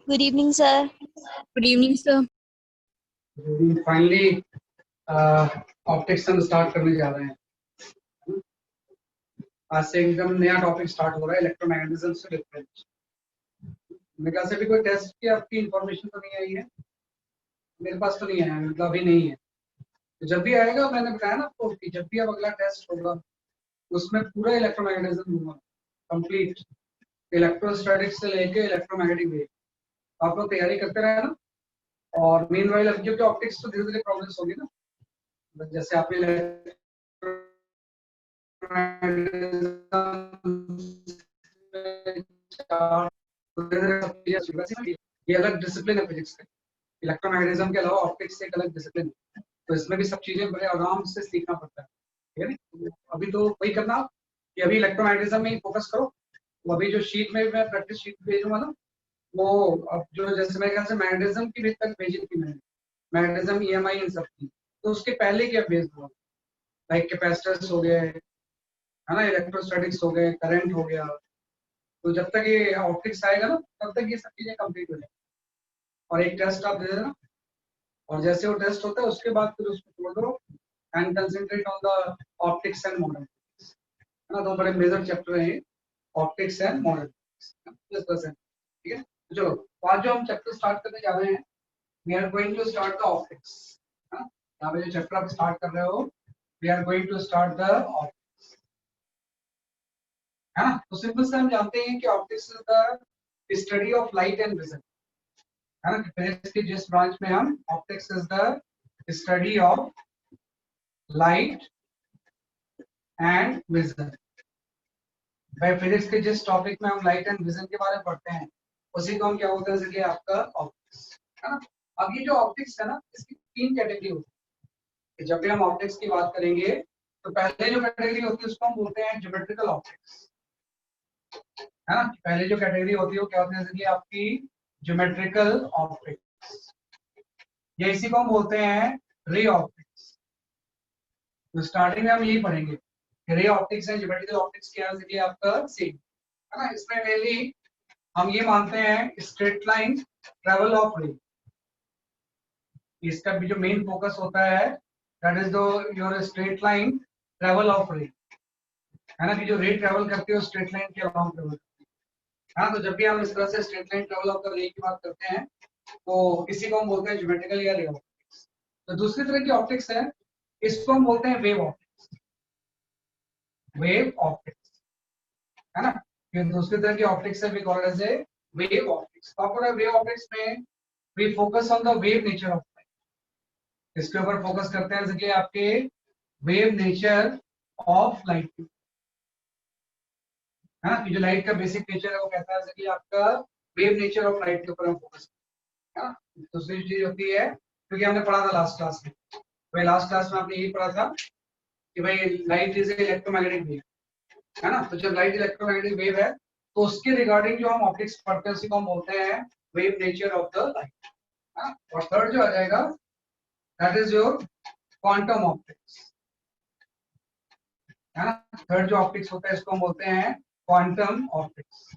Good evening, sir. Good evening, sir. Finally optics हम start करने जा रहे हैं। आज से एकदम नया टॉपिक स्टार्ट हो रहा है, इलेक्ट्रोमैग्नेटिज्म से डिफरेंट। मेरे ख्याल से भी कोई टेस्ट की आपकी इंफॉर्मेशन तो नहीं आई है, मेरे पास तो नहीं आया, मतलब अभी नहीं है। तो जब भी आएगा, मैंने बताया ना आपको कि जब भी अब अगला टेस्ट होगा उसमें पूरा इलेक्ट्रोमैग्नेटिज्म दूंगा, कंप्लीट इलेक्ट्रोस्टैटिक्स से लेके इलेक्ट्रोमैग्नेटिक वेव। आप लोग तैयारी करते रहे ना। और मेन वाइल अब क्योंकि ऑप्टिक्स तो धीरे धीरे प्रोग्रेस होगी ना, जैसे आपने ये अलग डिसिप्लिन है फिजिक्स का। इलेक्ट्रोमैग्नेटिज्म के अलावा ऑप्टिक्स एक अलग डिसिप्लिन है, तो इसमें भी सब चीजें बड़े आराम से सीखना पड़ता है, ठीक है ना। अभी तो वही करना कि अभी इलेक्ट्रोमैग्नेटिज्म में ही फोकस करो। तो अभी जो शीट में मैं प्रैक्टिस शीट भेजूंगा ना, वो अब जो जैसे मेरे ख्याल से मैग्नेटिज्म की भी तक भेजी थी मैंने, मैग्नेटिज्म ईएमआई इन सब की, तो उसके पहले क्या भेज दूंगा, लाइक कैपेसिटर्स हो गए, है ना, इलेक्ट्रोस्टैटिक्स हो गए, करंट हो गया। तो जब तक ये ऑप्टिक्स आएगा ना, तब तक ये सब चीजें कंप्लीट हो जाएगी। और एक टेस्ट आप दे देना, और जैसे वो टेस्ट होता है उसके बाद फिर उसको छोड़ दो and concentrate on the optics and modern, है ना। तो बड़े मेजर चैप्टर है ऑप्टिक्स एंड मॉडर्न, ठीक है। तो चलो आज जो हम चैप्टर स्टार्ट करने जा रहे हैं, we are going to start the optics. यहाँ पे जो चैप्टर आप स्टार्ट कर रहे हो, we are going to start the optics, है ना। तो सिंपल से हम जानते हैं कि optics is the study of light and vision, है ना। फिजिक्स के जिस ब्रांच में हम optics is the study of light and vision. भाई फिजिक्स के जिस टॉपिक में हम लाइट एंड विजन के बारे में पढ़ते हैं, उसी को हम क्या बोलते हैं, इसलिए आपका ऑप्टिक्स, है ना। अब ये जो ऑप्टिक्स है ना, इसकी तीन कैटेगरी होती है। जब भी हम ऑप्टिक्स की बात करेंगे तो पहले जो कैटेगरी होती है उसको हम बोलते हैं ज्योमेट्रिकल ऑप्टिक्स, है ना। पहले जो कैटेगरी होती है वो क्या होती है, जैसे कि आपकी ज्योमेट्रिकल ऑप्टिक्स, या इसी को हम बोलते हैं रे ऑप्टिक्स। तो स्टार्टिंग में हम यही पढ़ेंगे कि ray optics and geometrical optics क्या है, जैसे आपका सेम, है ना। इसमें मेनली हम ये मानते हैं स्ट्रेट लाइन ट्रेवल ऑफ रे, इसका भी जो मेन फोकस होता है that is the your straight line travel of रे, है ना, कि जो रे ट्रेवल करती है वो स्ट्रेट लाइन के अराउंड ट्रेवल करती है। हाँ, तो जब भी हम इस तरह से straight line travel of the रे की बात करते हैं तो इसी को हम बोलते हैं ज्योमेट्रिकल या रे ऑप्टिक्स। तो दूसरी तरह की ऑप्टिक्स है, इसको हम बोलते हैं वेव ऑप्टिक्स, वेव ऑप्टिक्स, है ना। ये दूसरी तरह की ऑप्टिक्स है, we call it as a wave optics. तो आपको वेव ऑप्टिक्स में we focus on the wave nature of light, इसके ऊपर फोकस करते हैं, जैसे आपके वेव नेचर ऑफ लाइट, है ना। कि जो लाइट का बेसिक नेचर है वो कहता है कि आपका वेव नेचर ऑफ लाइट के ऊपर हम फोकस करते हैं, है ना। दूसरी चीज होती है, क्योंकि हमने पढ़ा था लास्ट क्लास में, भाई लास्ट क्लास में आपने यही पढ़ा था कि भाई लाइट इज इलेक्ट्रोमैग्नेटिक वेव, है ना। तो जब लाइट इलेक्ट्रोमैग्नेटिक वेव है तो उसके रिगार्डिंग जो हम ऑप्टिक्स पढ़ते हैं उसी को हम बोलते हैं wave nature of the light, है ना। और थर्ड जो आ जाएगा that is your quantum optics, है ना। थर्ड जो ऑप्टिक्स होता है इसको हम बोलते हैं क्वांटम ऑप्टिक्स,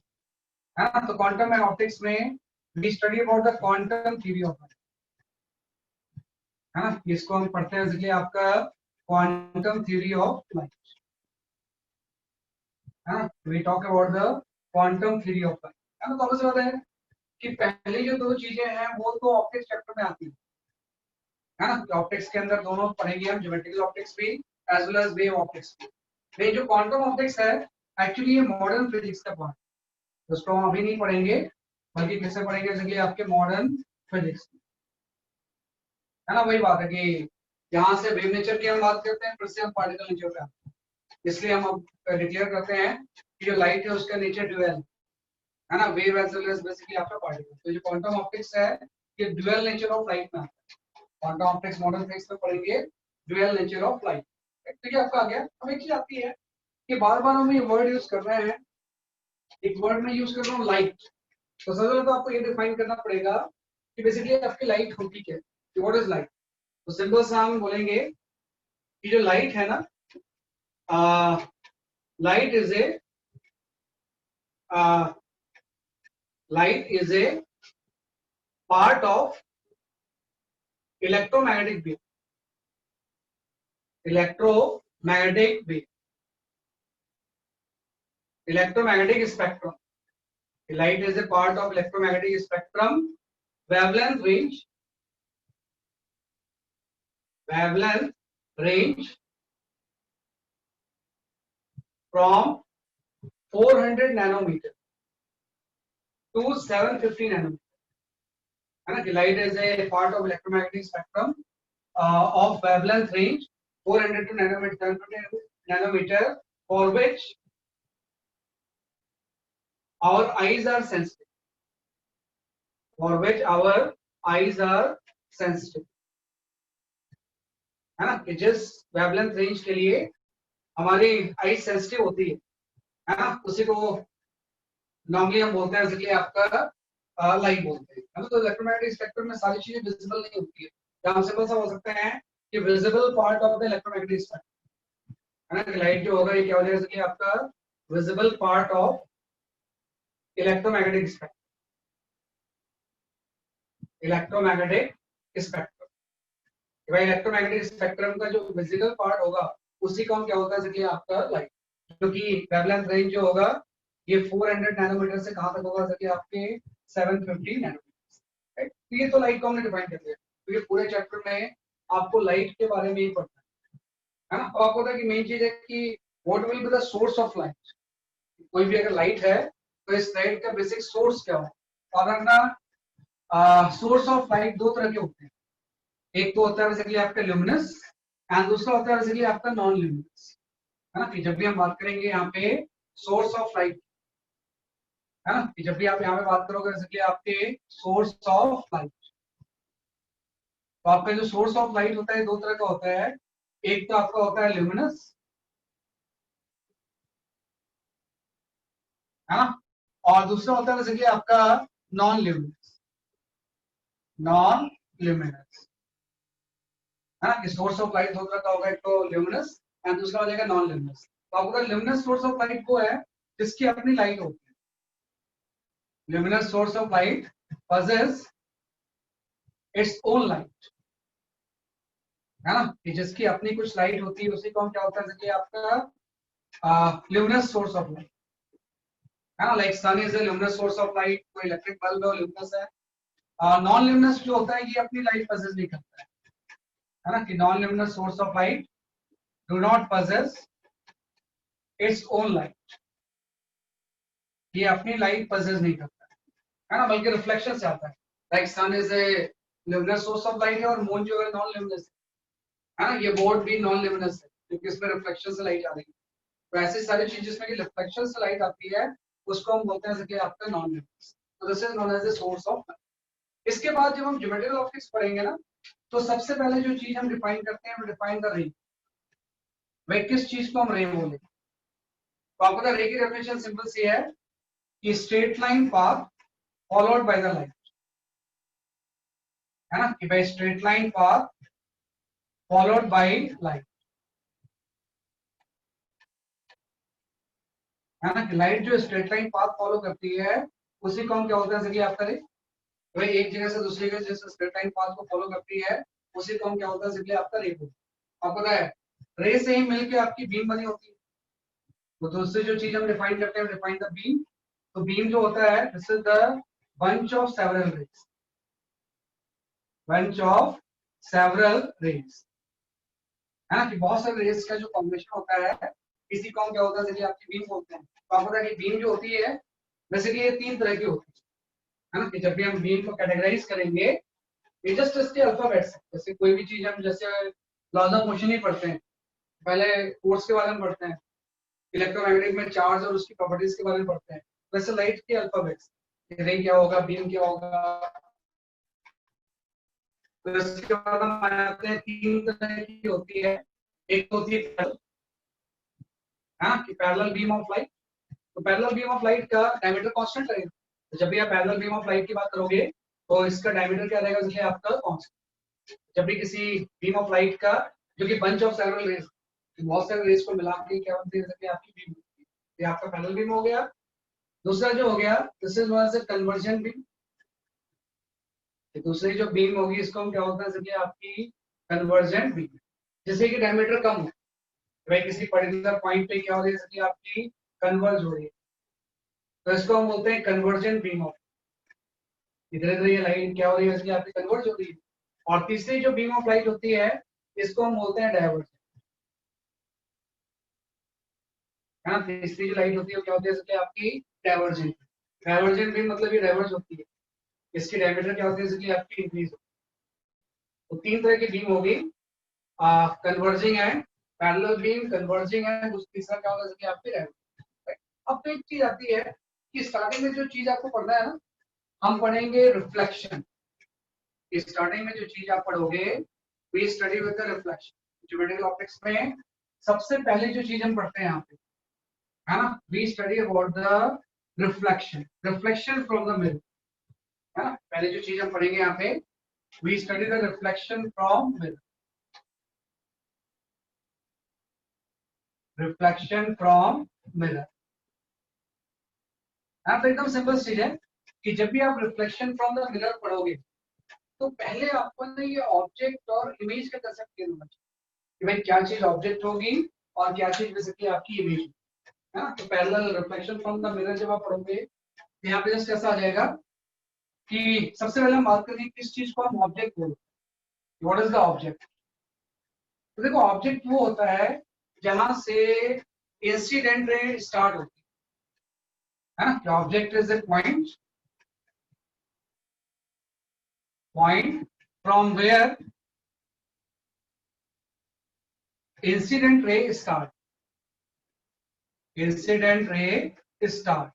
है ना। तो क्वांटम एंड ऑप्टिक्स में we study about the quantum theory of light, है ना। इसको हम पढ़ते हैं इसलिए आपका क्वांटम थ्योरी ऑफ लाइट, है ना। We talk about the quantum theory of light, है ना। तो समझ रहे हैं कि पहले जो दो चीजें हैं वो तो ऑप्टिक्स चैप्टर में आती है ना। ऑप्टिक्स के अंदर दोनों पढ़ेंगे हम, ज्योमेट्रिकल ऑप्टिक्स भी as well as wave optics भी। ये जो क्वांटम ऑप्टिक्स है एक्चुअली ये मॉडर्न फिजिक्स का पार्ट है, उसको हम अभी नहीं पढ़ेंगे, बल्कि किससे पढ़ेंगे, जैसे आपके मॉडर्न फिजिक्स, है ना। वही बात है कि यहाँ से वेव नेचर की हम बात करते हैं, फिर से हम पार्टिकल नेचर पे आते हैं, इसलिए हम अब डिक्लेयर करते हैं कि जो लाइट है उसका नेचर ड्यूअल है ना, wave as well as basically आपका पार्टिकल। तो जो क्वांटम ऑप्टिक्स है ये ड्यूअल नेचर ऑफ लाइट में आता है। क्वांटम ऑप्टिक्स मॉडर्न फिजिक्स में पढ़ेंगे ड्यूअल नेचर ऑफ लाइट। तो ये आपका आ गया। अब एक चीज आती है कि बार बार हम ये वर्ड यूज कर रहे हैं, एक वर्ड में यूज कर रहा हूँ लाइट, तो सबसे पहले तो आपको ये डिफाइन करना पड़ेगा कि बेसिकली आपकी लाइट होती क्या है, व्हाट इज लाइट। तो सिंपल सा हम बोलेंगे कि जो लाइट है ना, light is a part of electromagnetic wave, electromagnetic wave, electromagnetic spectrum. The light is a part of electromagnetic spectrum. Wavelength range from 400 nanometer to 750 nanometer. And the light is a part of electromagnetic spectrum of wavelength range 400 to nanometer, for which our eyes are sensitive. For which our eyes are sensitive. है ना, कि जिस wavelength range के लिए हमारी eyes sensitive होती है ना, उसी को नॉर्मली हम बोलते हैं, जैसे कि आपका लाइट बोलते हैं, है ना। तो इलेक्ट्रोमैग्नेटिक स्पेक्ट्रम में सारी चीजें विजिबल नहीं होती है। यहाँ सिंपल सा हो सकता है कि visible part of the electromagnetic spectrum, है ना, लाइट जो होगा ये क्या हो जाएगा, जैसे कि आपका visible part of electromagnetic spectrum, electromagnetic spectrum. भाई इलेक्ट्रोमैग्नेटिक स्पेक्ट्रम का जो विजिबल पार्ट होगा उसी का क्या होता है, जैसे कि आपका लाइट, क्योंकि वेवलेंथ रेंज जो होगा ये 400 नैनोमीटर से कहां तक होगा, जैसे कि आपके 750 नैनोमीटर, राइट। तो ये तो लाइट को हमने डिफाइन कर दिया, तो ये पूरे चैप्टर में आपको लाइट के बारे में ही पढ़ना है ना। तो आपको पता है कि मेन चीज है कि what will be the source of light. कोई भी अगर लाइट है तो इस लाइट का बेसिक सोर्स क्या हो। और अपना सोर्स ऑफ लाइट दो तरह के होते हैं, एक तो होता है बेसिकली आपका ल्यूमिनस एंड दूसरा होता है बेसिकली आपका नॉन ल्यूमिनस, है ना। कि जब भी हम बात करेंगे यहाँ पे सोर्स ऑफ लाइट, है ना, कि जब भी आप यहाँ पे बात करोगे बेसिकली आपके सोर्स ऑफ लाइट, तो आपका जो सोर्स ऑफ लाइट होता है दो तरह का होता है, एक तो आपका होता है ल्यूमिनस, है ना, और दूसरा होता है बेसिकली आपका नॉन ल्यूमिनस, नॉन ल्यूमिनस, है ना। कि सोर्स ऑफ लाइट दो तरह का होगा, एक तो ल्यूमिनस एंड दूसरा हो जाएगा नॉन ल्यूमिनस। तो आपका ल्यूमिनस सोर्स ऑफ लाइट वो है जिसकी अपनी लाइट होती है। Luminous source of light possess its own light, है ना, कि जिसकी अपनी कुछ लाइट होती है उसी को हम क्या होता है, जैसे आपका ल्यूमिनस सोर्स ऑफ लाइट, है ना। Like sun is a luminous source of light, कोई इलेक्ट्रिक बल्ब है ल्यूमिनस है। नॉन ल्यूमिनस जो होता है ये अपनी लाइट possess नहीं करता है ना, कि non luminous source of light do not possess its own light, ये अपनी लाइट possess नहीं करता है ना, बल्कि रिफ्लेक्शन से आता है। Like sun is a luminous source of light है और मून जो है नॉन ल्यूमिनस है ना, ये बोर्ड भी नॉन ल्यूमिनस है क्योंकि इसमें रिफ्लेक्शन से लाइट आ रही है। तो ऐसी सारी चीज जिसमें कि रिफ्लेक्शन से लाइट आती है उसको हम बोलते हैं कि आपका नॉन ल्यूमिनस, तो this is known as the source of light. इसके बाद जब हम ज्योमेट्रिकल ऑप्टिक्स पढ़ेंगे ना, तो सबसे पहले जो चीज हम डिफाइन करते हैं, हम डिफाइन द रे। भाई किस चीज को हम रे बोलेंगे, तो आपको रे की डेफिनेशन सिंपल सी है कि straight line path followed by the light, है ना, कि भाई straight line path followed by light, है ना, कि लाइट जो स्ट्रेट लाइन पाथ फॉलो करती है उसी को हम क्या होता है, जैसे कि आपका रे, भाई एक जगह से दूसरी जगह जैसे स्ट्रेट लाइन पाथ को फॉलो करती है उसी को हम क्या होता है, जैसे कि आपका रे बोलते हैं। आपको पता है रे से ही मिलके आपकी बीम बनी होती है, तो दूसरी जो चीज हम डिफाइन करते हैं, डिफाइन द बीम। तो बीम जो होता है this is the bunch of several rays, bunch of several rays, है ना, कि बहुत सारे रेज का जो कॉम्बिनेशन होता है इसी को हम क्या होता है, जैसे आपकी बीम बोलते हैं। तो आपको पता है कि बीम जो होती है वैसे कि ये तीन तरह की होती है ना, कि जब भी हम बीम को कैटेगराइज करेंगे ये जस्ट इसके अल्फाबेट्स, जैसे कोई भी चीज हम जैसे लॉज ऑफ मोशन ही पढ़ते हैं, पहले फोर्स के बारे में पढ़ते हैं, इलेक्ट्रोमैग्नेटिक में चार्ज और उसकी प्रॉपर्टीज के बारे में पढ़ते हैं, वैसे लाइट के अल्फाबेट्स, रे क्या होगा, बीम क्या होगा। तो इसके बाद हम आते हैं तीन तरह की होती है, एक होती है कि पैरेलल बीम ऑफ लाइट। तो पैरेलल बीम ऑफ लाइट का डायमीटर कांस्टेंट रहेगा, तो जब भी आप पैरेलल बीम ऑफ लाइट की बात करोगे तो इसका डायमीटर क्या रहेगा, इसलिए आपका कांस्टेंट। जब भी किसी बीम ऑफ लाइट का जो कि बंच ऑफ सेवरल रेज, बहुत सारे रेज को मिला के क्या बनती है, आपकी बीम, ये आपका पैरेलल बीम हो गया। दूसरा जो हो गया this is known as a convergent beam, दूसरी जो बीम होगी इसको हम क्या बोलते हैं, जैसे आपकी कन्वर्जेंट बीम, जैसे कि डायमीटर कम हो, भाई किसी पर्टिकुलर पॉइंट पे क्या हो रही है, जैसे कि आपकी कन्वर्ज हो रही है, तो इसको हम बोलते हैं कन्वर्जेंट बीम ऑफ, इधर इधर ये लाइन क्या हो रही है, इसलिए आपकी कन्वर्ज हो रही है। और तीसरी जो बीम ऑफ लाइट होती है इसको हम बोलते हैं डायवर्जेंट, है ना। तीसरी जो लाइट होती है वो क्या होती है, इसलिए आपकी डायवर्जेंट, डायवर्जेंट बीम मतलब ये डाइवर्ज होती है, इसकी डायमीटर क्या होती है, इसलिए आपकी इंक्रीज होती है। तो तीन तरह की बीम होगी, converging and parallel beam, converging and तीसरा क्या होगा, इसलिए आपकी डायवर्जेंट। अब तो एक चीज आती है कि स्टार्टिंग में जो चीज आपको पढ़ना है ना, हम पढ़ेंगे रिफ्लेक्शन। स्टार्टिंग में जो चीज आप पढ़ोगे, we study with the reflection. Geometrical optics में सबसे पहले जो चीज हम पढ़ते हैं यहाँ पे, है ना, we study about the reflection, reflection from the mirror, है ना। पहले जो चीज हम पढ़ेंगे यहाँ पे, we study the reflection from mirror, reflection from mirror. हाँ, तो एकदम सिंपल चीज है कि जब भी आप रिफ्लेक्शन फ्रॉम द मिरर पढ़ोगे तो पहले आपको ना ये ऑब्जेक्ट और इमेज का कंसेप्ट क्लियर होना चाहिए कि भाई क्या चीज ऑब्जेक्ट होगी और क्या चीज बेसिकली आपकी इमेज है ना। तो parallel reflection from the mirror जब आप पढ़ोगे तो यहाँ पे जस्ट ऐसा आ जाएगा कि सबसे पहले हम बात करेंगे किस चीज को हम ऑब्जेक्ट बोलते हैं, व्हाट इज द ऑब्जेक्ट। तो देखो ऑब्जेक्ट वो होता है जहां से इंसिडेंट रे स्टार्ट होती है ना। Object is a point from where incident ray start, incident ray start,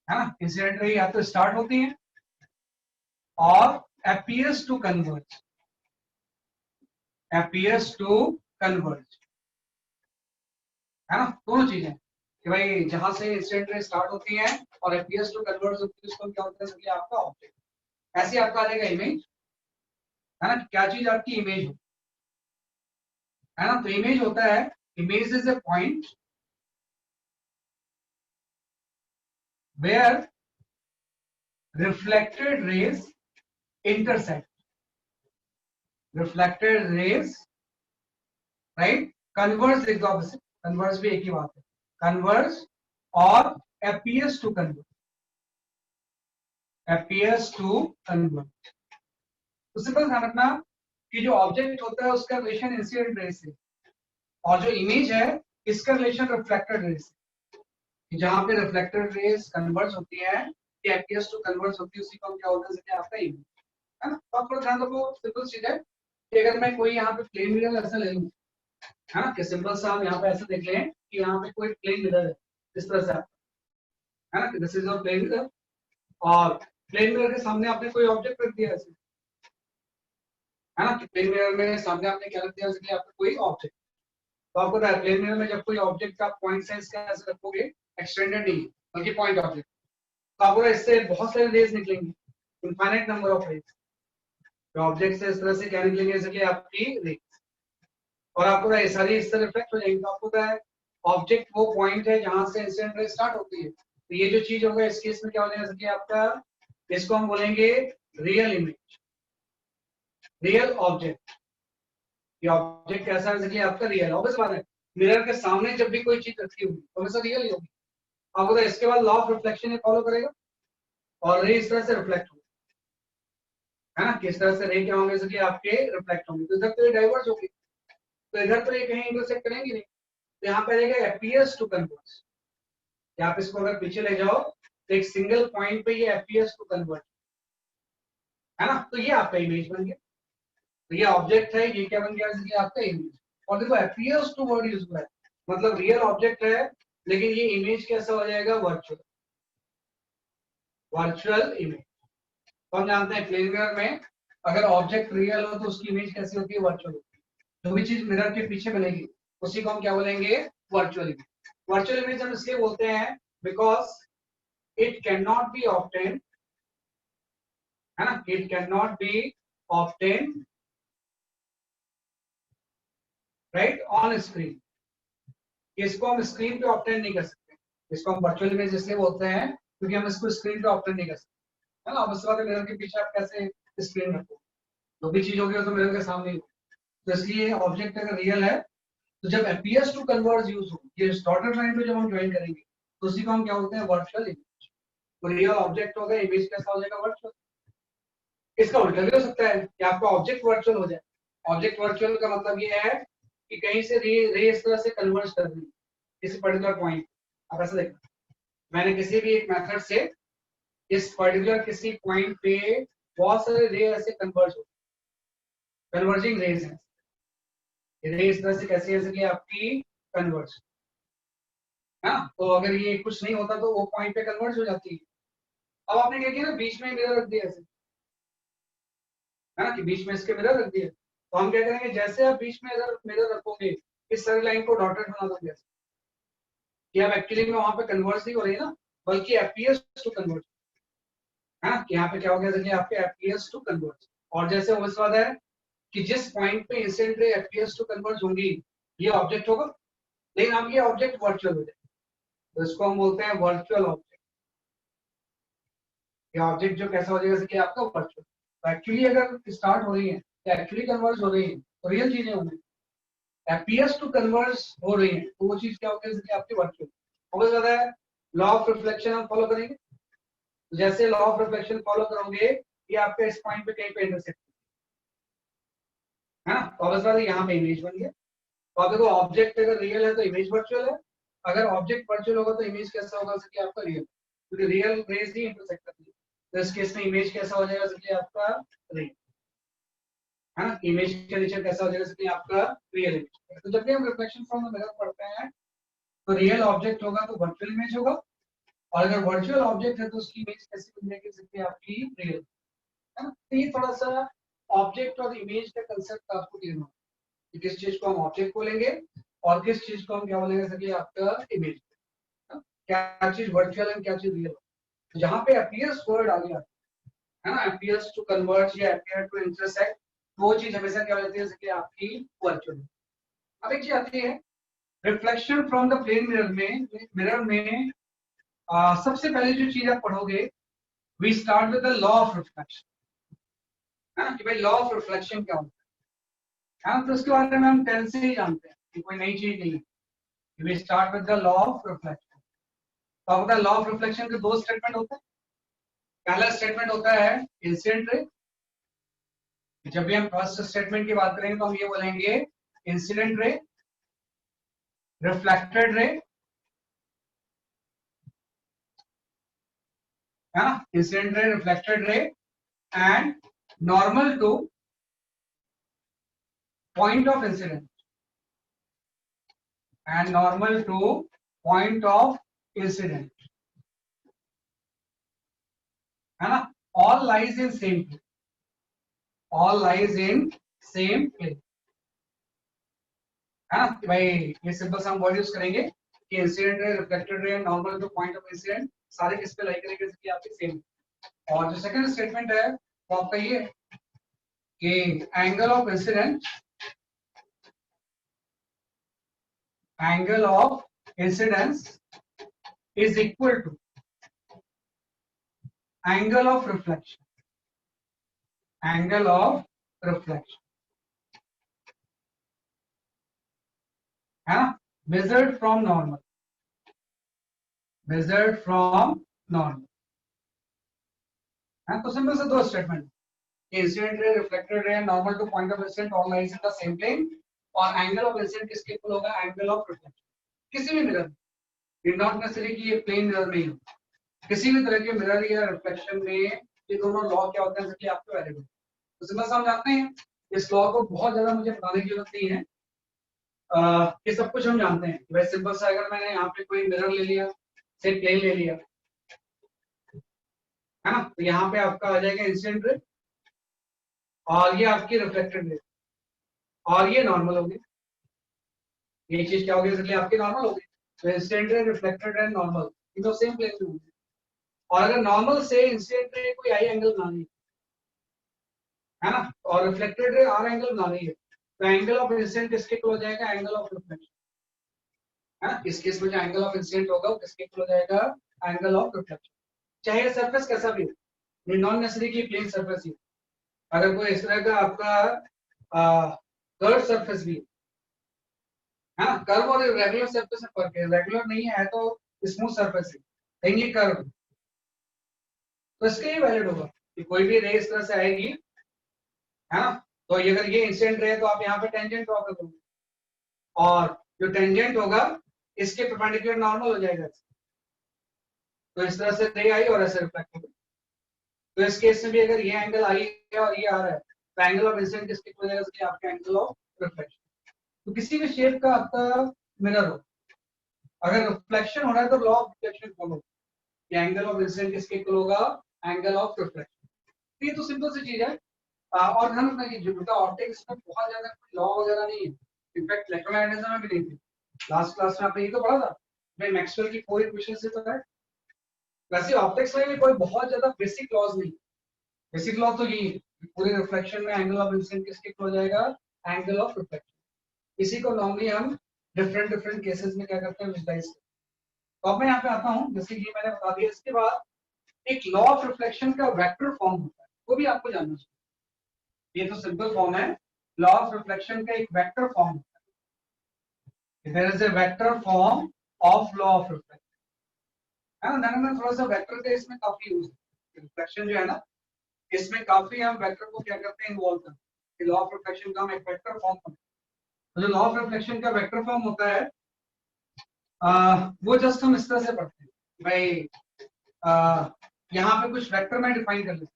है ना। इंसिडेंट रे या तो स्टार्ट होती है और appears to converge, appears to converge, है ना। दोनों चीजें कि भाई जहां से इंसिडेंट रे स्टार्ट होती है और appears to converge होती है, उसको क्या होता है, इसलिए आपका ऑब्जेक्ट। ऐसे आपका आ जाएगा इमेज, है ना। क्या चीज आपकी इमेज हो, है ना। तो इमेज होता है, image is a point where reflected rays intersect, reflected rays, right, converge, एक दो opposite, converge भी एक ही बात है, converge और appears to converge, appears to converge। तो सिंपल ध्यान रखना कि जो ऑब्जेक्ट होता है उसका रिलेशन इंसिडेंट रे से, और जो इमेज है इसका रिलेशन रिफ्लेक्टेड रे से। जहां पे रिफ्लेक्टेड रेस कन्वर्ज होती है, कि appears to converge होती है, उसी को हम क्या बोलते हैं, जैसे आपका इमेज, है ना। तो आप थोड़ा ध्यान रखो, सिंपल चीज है कि अगर मैं कोई यहाँ पे प्लेन मिरर ऐसा ले लूं, है ना, कि सिंपल सा हम यहाँ पे ऐसे देख लें कि यहाँ पे कोई प्लेन मिरर है इस तरह से, है ना, this is a plane mirror, और प्लेन मिरर के सामने आपने कोई ऑब्जेक्ट रख दिया ऐसे, है ना, कि प्लेन मिरर में सामने आपने क्या रख दिया, जैसे आपका कोई ऑब्जेक्ट। तो आपको पता है प्लेन मिरर में जब कोई ऑब्जेक्ट का पॉइंट साइज का ऐसे रखोगे, एक्सटेंडेड नहीं बल्कि पॉइंट ऑब्जेक्ट, तो आपको इससे बहुत सारे रेज निकलेंगे, इनफाइनाइट नंबर ऑफ रेज। तो ऑब्जेक्ट से इस तरह से क्या निकलेंगे, जैसे आपकी रेज, और आपको ये सारी इस तरह रिफ्लेक्ट हो जाएंगे। तो आपको क्या है, ऑब्जेक्ट वो पॉइंट है जहां से इंसिडेंट रे स्टार्ट होती है। तो ये जो चीज होगा इस केस में क्या हो जाएगा, जैसे आपका, इसको हम बोलेंगे रियल इमेज, रियल ऑब्जेक्ट। ये ऑब्जेक्ट कैसा है, जैसे आपका रियल, ऑब्वियस बात है मिरर के सामने जब भी कोई चीज रखी होगी तो हमेशा रियल ही होगी। आपको इसके बाद लॉ ऑफ रिफ्लेक्शन ये फॉलो करेगा और रे इस तरह से रिफ्लेक्ट होगी, है ना। किस तरह से रे क्या होंगे, जैसे आपके रिफ्लेक्ट होंगे, तो इधर तो ये डाइवर्ज होगी, तो इधर तो ये कहीं इंटरसेक्ट करेंगे नहीं, तो यहाँ पे रहेगा appears to converge। आप इसको अगर पीछे ले जाओ तो एक सिंगल पॉइंट पे ये appears to converge, है ना। तो ये आपका इमेज बन गया, तो ये ऑब्जेक्ट है, ये क्या बन गया, ये आपका इमेज। और देखो appears to वर्ड यूज हुआ है, मतलब रियल ऑब्जेक्ट है लेकिन ये इमेज कैसा हो जाएगा, वर्चुअल, वर्चुअल इमेज। तो हम जानते हैं प्लेन मिरर में अगर ऑब्जेक्ट रियल हो तो उसकी इमेज कैसी होती है, वर्चुअल होती है। जो भी चीज मिरर के पीछे बनेगी उसी को हम क्या बोलेंगे, वर्चुअल इमेज। वर्चुअल इमेज हम इसलिए बोलते हैं because it can not be obtain, है ना, it can not be obtain right on screen. इसको हम स्क्रीन पे ऑब्टेन नहीं कर सकते, इसको हम वर्चुअल इमेज इसलिए बोलते हैं क्योंकि हम इसको स्क्रीन पे ऑप्शन नहीं कर सकते, है ना। अब उसके बाद मिरर के पीछे आप कैसे स्क्रीन रखो, जो भी चीज होगी वो तो मिरर के सामने ही होगी। तो इसलिए ऑब्जेक्ट अगर रियल है तो जब appears to converge यूज हो, ये डॉटेड लाइन पे जब हम ज्वाइन करेंगे तो उसी को हम क्या बोलते हैं, वर्चुअल इमेज। तो रियल ऑब्जेक्ट होगा, इमेज कैसा हो जाएगा, वर्चुअल। इसका उल्टा भी हो सकता है कि आपका ऑब्जेक्ट वर्चुअल हो जाए। ऑब्जेक्ट वर्चुअल का मतलब ये है कि कहीं से रे इस तरह से कन्वर्ज कर रही है किसी पर्टिकुलर पॉइंट। आप ऐसा देखो, मैंने किसी भी एक मेथड से इस पर्टिकुलर किसी पॉइंट पे बहुत सारे रे ऐसे कन्वर्ज हो, कन्वर्जिंग रेज हैं। रे इस तरह से कैसे है, जैसे कि आपकी कन्वर्ज, हाँ। तो अगर ये कुछ नहीं होता तो वो पॉइंट पे कन्वर्ज हो जाती है। अब आपने क्या किया ना, बीच में मिरर रख दिया ऐसे, है ना, कि बीच में इसके मिरर रख दिए। तो हम क्या करेंगे, जैसे आप बीच में अगर मिरर रखोगे, इस सारी लाइन को डॉटेड बना दोगे कि अब एक्चुअली में वहां पे कन्वर्ज नहीं हो रही है ना, बल्कि एपीएस टू कन्वर्ज, है ना। कि यहाँ पे क्या हो गया, देखिए आपके एपीएस टू कन्वर्ज। और जैसे वो इस बात है कि जिस पॉइंट पे incident ray APS to converge होंगी ये ऑब्जेक्ट होगा, लेकिन अब ये ऑब्जेक्ट वर्चुअल हो जाए तो इसको हम बोलते हैं वर्चुअल ऑब्जेक्ट। ये ऑब्जेक्ट जो कैसा हो जाएगा, जैसे कि आपका वर्चुअल। तो एक्चुअली अगर स्टार्ट हो रही है तो एक्चुअली कन्वर्ज हो रही है तो रियल चीजें होंगी, appears to converge हो रही है तो वो चीज क्या होगी, जैसे कि आपकी वर्चुअल। बहुत ज्यादा है, लॉ ऑफ रिफ्लेक्शन हम फॉलो करेंगे। तो जैसे लॉ ऑफ रिफ्लेक्शन फॉलो करोगे ये आपके इस पॉइंट पे कहीं पे इंटरसेक्ट है ना, तो अब यहाँ पे इमेज बन गया। तो आप देखो, ऑब्जेक्ट अगर रियल है तो इमेज वर्चुअल है, अगर ऑब्जेक्ट वर्चुअल होगा तो इमेज कैसा होगा, जैसे कि आपका रियल, क्योंकि रियल रेज ही इंटरसेक्ट करती है। तो इस केस में इमेज कैसा हो जाएगा, जैसे कि आपका रियल, है ना। इमेज का नेचर कैसा हो जाएगा, जैसे कि आपका रियल इमेज। तो जब भी हम रिफ्लेक्शन फ्रॉम द मिरर पढ़ते हैं तो रियल ऑब्जेक्ट होगा तो वर्चुअल इमेज होगा, और अगर वर्चुअल ऑब्जेक्ट है तो उसकी इमेज कैसी बन जाएगी, जैसे आपकी रियल, है ना। तो ये थोड़ा सा ऑब्जेक्ट और इमेज का कंसेप्ट आपको क्लियर होगा कि किस चीज को हम ऑब्जेक्ट बोलेंगे और किस चीज को हम क्या बोलेंगे, जैसे कि आपका इमेज, क्या चीज वर्चुअल है क्या चीज रियल है। जहाँ पे अपीयर्स वर्ड आ गया, है ना, अपीयर्स टू कन्वर्ज या अपीयर टू इंटरसेक्ट, वो चीज हमेशा क्या हो जाती है, जैसे कि आपकी वर्चुअल। अब एक चीज आती है reflection from the plane mirror में। मिरर में सबसे पहले जो चीज आप पढ़ोगे, we start with the law of reflection, है ना, कि भाई लॉ ऑफ रिफ्लेक्शन क्या होता है ना। तो उसके बारे में हम टेंस से ही जानते हैं कि कोई नई चीज नहीं है। We start with the law of reflection. तो आपका लॉ ऑफ रिफ्लेक्शन के दो स्टेटमेंट होते हैं। पहला स्टेटमेंट होता है इंसिडेंट रे। जब भी हम फर्स्ट स्टेटमेंट की बात करेंगे तो हम ये बोलेंगे इंसिडेंट रे, रिफ्लेक्टेड रे, है ना, इंसिडेंट रे, रिफ्लेक्टेड रे and normal to point of incident, and normal to point of incident, है ना। All lies in same place, all lies in same place, है ना। कि भाई ये सिंपल सा हम वर्ड यूज करेंगे कि incident ray, reflected ray, normal to point of incident सारे किस पे लाई करेंगे, कि आपके सेम। और जो सेकंड स्टेटमेंट है वो आपका ये कि angle of incident, angle of incidence is equal to angle of reflection, angle of reflection, है ना, measured from normal, measured from normal, है। तो सिंपल से दो statement, incident ray, reflected ray, normal to point of incident all lies in the same plane, और angle of incident किसके equal होगा, angle of reflection. किसी भी मिरर, ये नॉट नेसेसरी कि ये प्लेन मिरर में ही हो, किसी भी तरह के मिरर या रिफ्लेक्शन में ये दोनों लॉ क्या होते हैं, जैसे कि आपके वेरिएबल। तो सिंपल हम जानते हैं, इस लॉ को बहुत ज्यादा मुझे बताने की जरूरत नहीं है, ये सब कुछ हम जानते हैं। वैसे सिंपल सा अगर मैंने यहाँ पे कोई मिरर ले लिया, से प्लेन ले लिया, है ना, तो यहाँ पे आपका आ जाएगा इंसिडेंट रे, और ये आपकी रिफ्लेक्टेड रे, और ये नॉर्मल होगी। ये चीज क्या होगी, इसलिए आपकी नॉर्मल होगी। तो incident ray, reflected ray, normal, ये तो सेम प्लेन में होंगे। और अगर नॉर्मल से इंसिडेंट रे कोई आई एंगल बना रही है ना, और रिफ्लेक्टेड रे आर एंगल बना रही है, तो एंगल ऑफ इंसिडेंट किसके इक्वल हो जाएगा, एंगल ऑफ रिफ्लेक्शन, है ना। इस केस में जो एंगल ऑफ इंसिडेंट होगा वो किसके इक्वल हो जाएगा, एंगल ऑफ रिफ्लेक्शन। चाहे सरफेस कैसा भी हो, नॉन नेसेसरी की प्लेन सरफेस ही, अगर कोई इस तरह का आपका कर्व सरफेस भी है ना, कर्व और रेगुलर सरफेस में फर्क है, रेगुलर नहीं है तो स्मूथ सरफेस है, लेकिन ये कर्व, तो इसके ही वैलिड होगा कि कोई भी रे इस तरह से आएगी, है ना, तो अगर ये इंसिडेंट रे तो आप यहाँ पे टेंजेंट ड्रॉ कर दोगे, और जो टेंजेंट होगा इसके परपेंडिकुलर नॉर्मल हो जाएगा, तो इस तरह से रे आई और ऐसे रिफ्लेक्ट होगा। तो इस केस में भी अगर ये एंगल आई है और ये आ रहा है, तो एंगल ऑफ इंसिडेंट किसके हो जाएगा, इसलिए आपका एंगल ऑफ रिफ्लेक्शन। तो किसी भी शेप का आपका मिरर हो, अगर रिफ्लेक्शन हो रहा है तो लॉ ऑफ रिफ्लेक्शन फॉलो, ये एंगल ऑफ इंसिडेंट किसके इक्वल होगा, एंगल ऑफ रिफ्लेक्शन। ये तो सिंपल सी चीज है। और ध्यान रखना कि जो ऑप्टिक्स में बहुत ज्यादा कोई लॉ वगैरह नहीं है, इनफैक्ट इलेक्ट्रोमैग्नेटिज्म में भी नहीं थी। लास्ट क्लास में आपने ये तो पढ़ा था भाई, मैक्सवेल की 4 इक्वेशन से तो है। वैसे ऑप्टिक्स में भी कोई बहुत ज्यादा बेसिक लॉज नहीं, बेसिक लॉ तो यही है, पूरे रिफ्लेक्शन में एंगल ऑफ इंसिडेंट किसके इक्वल हो जाएगा, एंगल ऑफ रिफ्लेक्शन। इसी को नॉर्मली हम डिफरेंट डिफरेंट केसेस में क्या करते हैं, विजुलाइज करते हैं। तो अब मैं यहाँ पे आता हूँ, जैसे कि मैंने बता दिया, इसके बाद एक लॉ ऑफ रिफ्लेक्शन का वेक्टर फॉर्म होता है, वो भी आपको जानना चाहिए। ये तो सिंपल फॉर्म है, लॉ ऑफ रिफ्लेक्शन का एक वेक्टर फॉर्म होता है। There is a vector form of law of reflection, है ना। थोड़ा सा वेक्टर का इसमें काफी यूज है, रिफ्लेक्शन जो है ना, इसमें काफी हम वेक्टर को क्या करते हैं, इन्वॉल्व करते हैं। लॉ ऑफ रिफ्लेक्शन का हम एक वेक्टर फॉर्म करते हैं। तो जो लॉ ऑफ रिफ्लेक्शन का वेक्टर फॉर्म होता है, वो जस्ट हम इस तरह से पढ़ते हैं भाई, यहाँ पे कुछ वेक्टर में डिफाइन कर लेते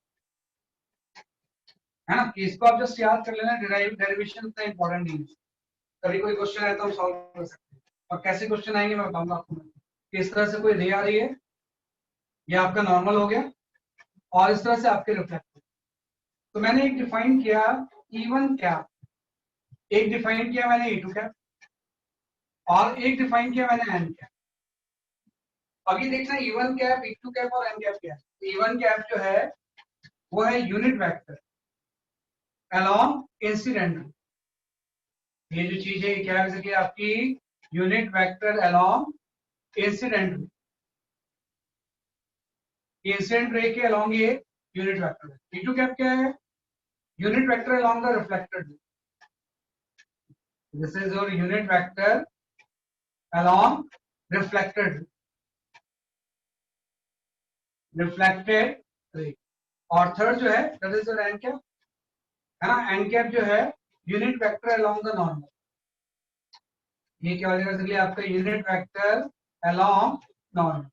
है ना, कि इसको आप जस्ट याद कर लेना, डेरिवेशन इतना इंपॉर्टेंट नहीं है। कभी कोई क्वेश्चन है तो हम सॉल्व कर सकते हैं, और कैसे क्वेश्चन आएंगे मैं बताऊंगा आपको। कि इस तरह से कोई रे आ रही है, ये आपका नॉर्मल हो गया, और इस तरह से आपके रिफ्लेक्ट। तो मैंने एक डिफाइन किया E1 कैप, एक डिफाइन किया मैंने E2 कैप, और एक डिफाइन किया मैंने N कैप। अभी देखना E1 कैप, E2 कैप और N कैप क्या है। E1 कैप जो है वो है यूनिट वेक्टर अलोंग इंसिडेंट, ये जो चीज है क्या है, कि आपकी unit vector along incident, incident ray के अलोंग ये यूनिट वेक्टर है। E2 कैप क्या है, unit vector along the reflected ray, this is your unit vector along reflected ray. और थर्ड जो है that is your N cap, है ना। एन कैप जो है unit vector along the normal, ये क्या हो जाएगा, आपका यूनिट वेक्टर अलोंग नॉर्मल,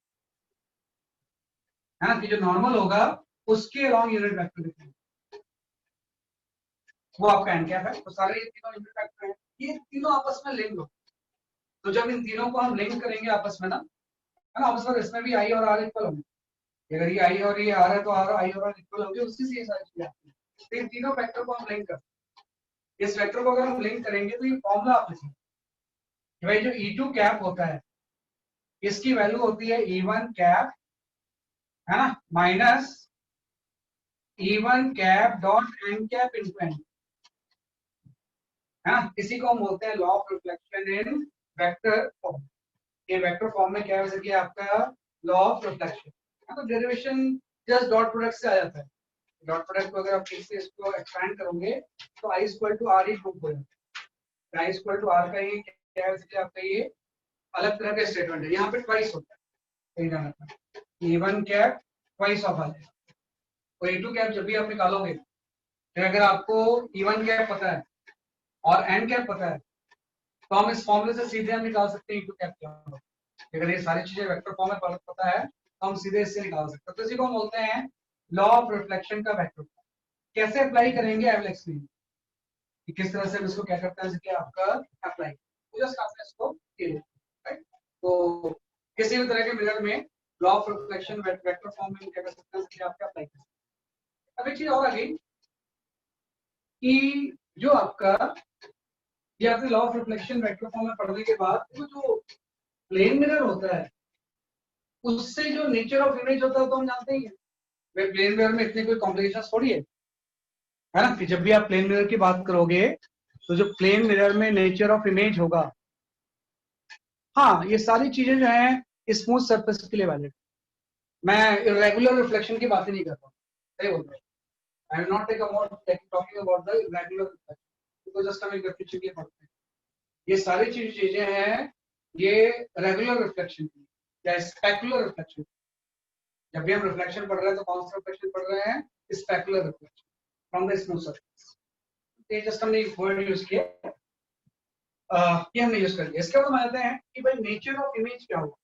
है ना, कि जो नॉर्मल होगा उसके अलोंग यूनिट वेक्टर लिखेंगे, वो आपका एन कैप है। तो सारे ये तीनों यूनिट वेक्टर हैं, ये तीनों आपस में लिंक हो। तो जब इन तीनों को हम लिंक करेंगे आपस में ना, है ना, आपस में इसमें भी आई और आर इक्वल होंगे। अगर ये आई और ये आर है तो आर आई और आर इक्वल होंगे, उसी से ये सारी चीजें आती हैं। तो इन तीनों वेक्टर को हम लिंक करते हैं। इस वेक्टर को अगर हम लिंक करेंगे तो ये फॉर्मूला आप लिखेंगे कि भाई जो E2 कैप होता है इसकी वैल्यू होती है E1 कैप, है ना, minus E1 cap dot N cap into N, है ना। इसी को हम बोलते हैं law of reflection in vector form. ये वेक्टर फॉर्म में क्या है, जैसे कि आपका लॉ ऑफ रिफ्लेक्शन, तो डेरिवेशन जस्ट डॉट प्रोडक्ट से आ जाता है। डॉट प्रोडक्ट को अगर आप ठीक से इसको एक्सपेंड करोगे तो I इक्वल टू R ही प्रूव हो जाता है। I इक्वल टू R का ये क्या है, जैसे आपका ये अलग तरह का स्टेटमेंट है, यहाँ पे ट्वाइस होता है, सही जाना था। E1 कैप ट्वाइस ऑफ आ जाएगा, और E2 कैप जब भी आप निकालोगे, फिर अगर आपको E1 कैप पता है और N कैप पता है, तो हम इस फॉर्मूले से सीधे हम निकाल सकते हैं E2 कैप क्या होगा। अगर ये सारी चीजें वेक्टर फॉर्म में पता है तो हम सीधे इससे निकाल सकते हैं। तो इसी को हम बोलते हैं लॉ ऑफ रिफ्लेक्शन का वेक्टर फॉर्म। कैसे अप्लाई करेंगे आई विल एक्सप्लेन, कि किस तरह से हम इसको क्या करते हैं, जैसे कि आपका अप्लाई, तो जस्ट आपने इसको राइट। तो किसी भी तरह के मिरर में law of reflection vector form में क्या कर सकते हैं, कि आपका अप्लाई कर सकते हैं। अब एक चीज और आ गई कि जो आपका ये आपने law of reflection vector form में पढ़ने के बाद वो जो प्लेन मिरर होता है उससे जो नेचर ऑफ इमेज होता है तो हम जानते ही हैं। प्लेन मिरर में इतनी कोई कॉम्प्लिकेशन थोड़ी है ना, कि जब भी आप प्लेन मिरर की बात करोगे तो जो प्लेन मिरर में नेचर ऑफ इमेज होगा, हाँ, ये सारी चीजें जो हैं स्मूथ सरफेस के लिए वैलिड, मैं इरेगुलर रिफ्लेक्शन की बात ही नहीं कर रहा हूँ, सही बोल रहा हूँ। I will not take about talking about the irregular reflection, तो जस्ट हम रिफ्लेक्शन के पढ़ते हैं। ये सारी चीजें हैं ये रेगुलर रिफ्लेक्शन की या स्पेकुलर रिफ्लेक्शन। जब भी हम रिफ्लेक्शन पढ़ रहे हैं तो कौन सा रिफ्लेक्शन पढ़ रहे हैं? Specular reflection from the smooth surface. ये जस्ट हमने एक वर्ड यूज किया, ये हमने यूज कर लिया। इसके बाद हम आते हैं कि भाई नेचर ऑफ इमेज क्या होगा,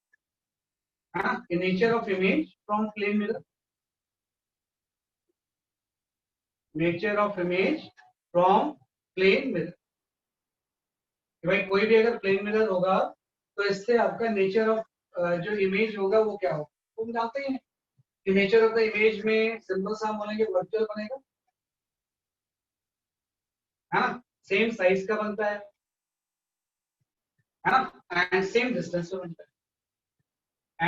है ना? Nature of image from plane mirror, nature of image from plane mirror. भाई कोई भी अगर प्लेन मिरर होगा तो इससे आपका नेचर ऑफ जो इमेज होगा वो क्या होगा, तो हम जानते हैं कि नेचर ऑफ द इमेज में सिंपल सा हम बोलेंगे वर्चुअल बनेगा, है ना? सेम साइज का बनता है ना? एंड सेम डिस्टेंस पे बनता है,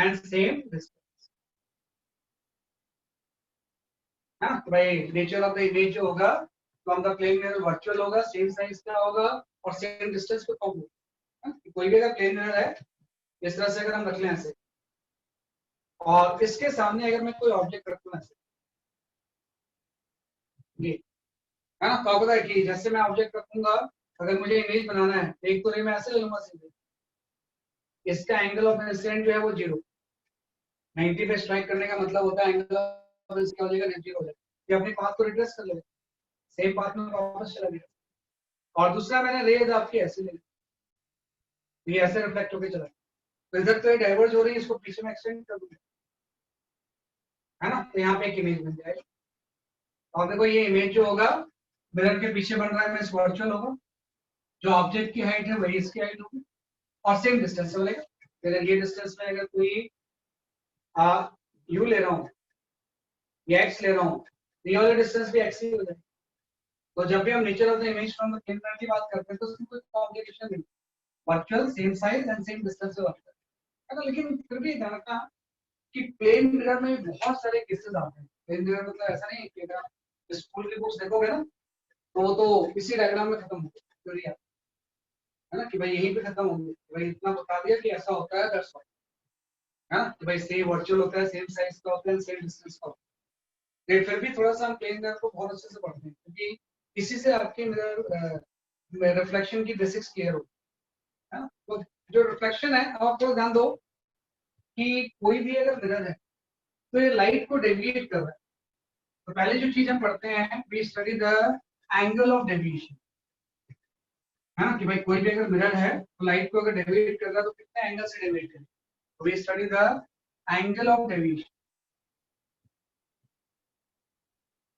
एंड सेम डिस्टेंस, है ना? तो भाई नेचर ऑफ द इमेज जो होगा from the plane mirror virtual होगा, सेम साइज का होगा और सेम डिस्टेंस पे कम होगा। कोई भी अगर प्लेन मिरर है इस तरह से अगर हम रख लें ऐसे, और इसके सामने अगर मैं कोई ऑब्जेक्ट रखूं ऐसे, ये है ना, तो आपको पता है कि जैसे मैं ऑब्जेक्ट रखूंगा, अगर मुझे इमेज बनाना है एक तो रे मैं ऐसे ले लूंगा सीधे, इसका एंगल ऑफ इंसिडेंट जो है वो 0, 90 पे स्ट्राइक करने का मतलब होता है एंगल ऑफ इंसिडेंट हो जाएगा 0 हो जाएगा। ये अपने पाथ को रिट्रेस कर लेगा, सेम पाथ में वापस चला गया। और दूसरा मैंने रेज आपकी ऐसे ले ली, ये ऐसे रिफ्लेक्ट होकर चला, तो इधर तो ये डाइवर्ज हो रही है, इसको पीछे में एक्सटेंड कर दूंगा, है ना? तो यहाँ पे एक इमेज बन जाएगी। और देखो ये इमेज जो होगा मिरर के पीछे बन रहा है, मैं वर्चुअल होगा, जो ऑब्जेक्ट की हाइट है वही इसकी हाइट होगी और सेम डिस्टेंस से बनेगा। अगर ये डिस्टेंस में अगर कोई यू ले रहा हूँ या एक्स ले रहा हूँ, तो ये वाला डिस्टेंस भी एक्स ही हो जाएगा। तो जब भी हम nature of the image from the plane mirror की बात करते हैं तो उसमें कोई कॉम्प्लिकेशन नहीं, virtual same size and same distance से बात करते हैं। लेकिन फिर भी ध्यान रखना कि प्लेन मिरर में बहुत सारे केसेस आते हैं। प्लेन मिरर मतलब ऐसा नहीं कि अगर स्कूल की बुक्स देखोगे ना तो वो तो इसी डायग्राम में खत्म हो गया, है ना, कि भाई यहीं पे खत्म हो गया, भाई इतना बता दिया कि ऐसा होता है, दैट्स ऑल, है ना, कि भाई सेम वर्चुअल होता है, सेम साइज का होता है, सेम डिस्टेंस का होता है। फिर भी थोड़ा सा हम प्लेन मिरर को बहुत अच्छे से पढ़ते हैं क्योंकि इसी से आपके मिरर रिफ्लेक्शन की बेसिक्स क्लियर हो, है ना? तो जो रिफ्लेक्शन है, अब आप ध्यान दो कि कोई भी अगर मिरर है तो ये लाइट को डेविएट कर रहा है। तो पहले जो चीज हम पढ़ते हैं, we study the angle of deviation, है ना, कि भाई कोई भी अगर मिरर है तो लाइट को अगर डेविएट कर रहा है तो कितने एंगल से डेविएट करें, तो we study the angle of deviation,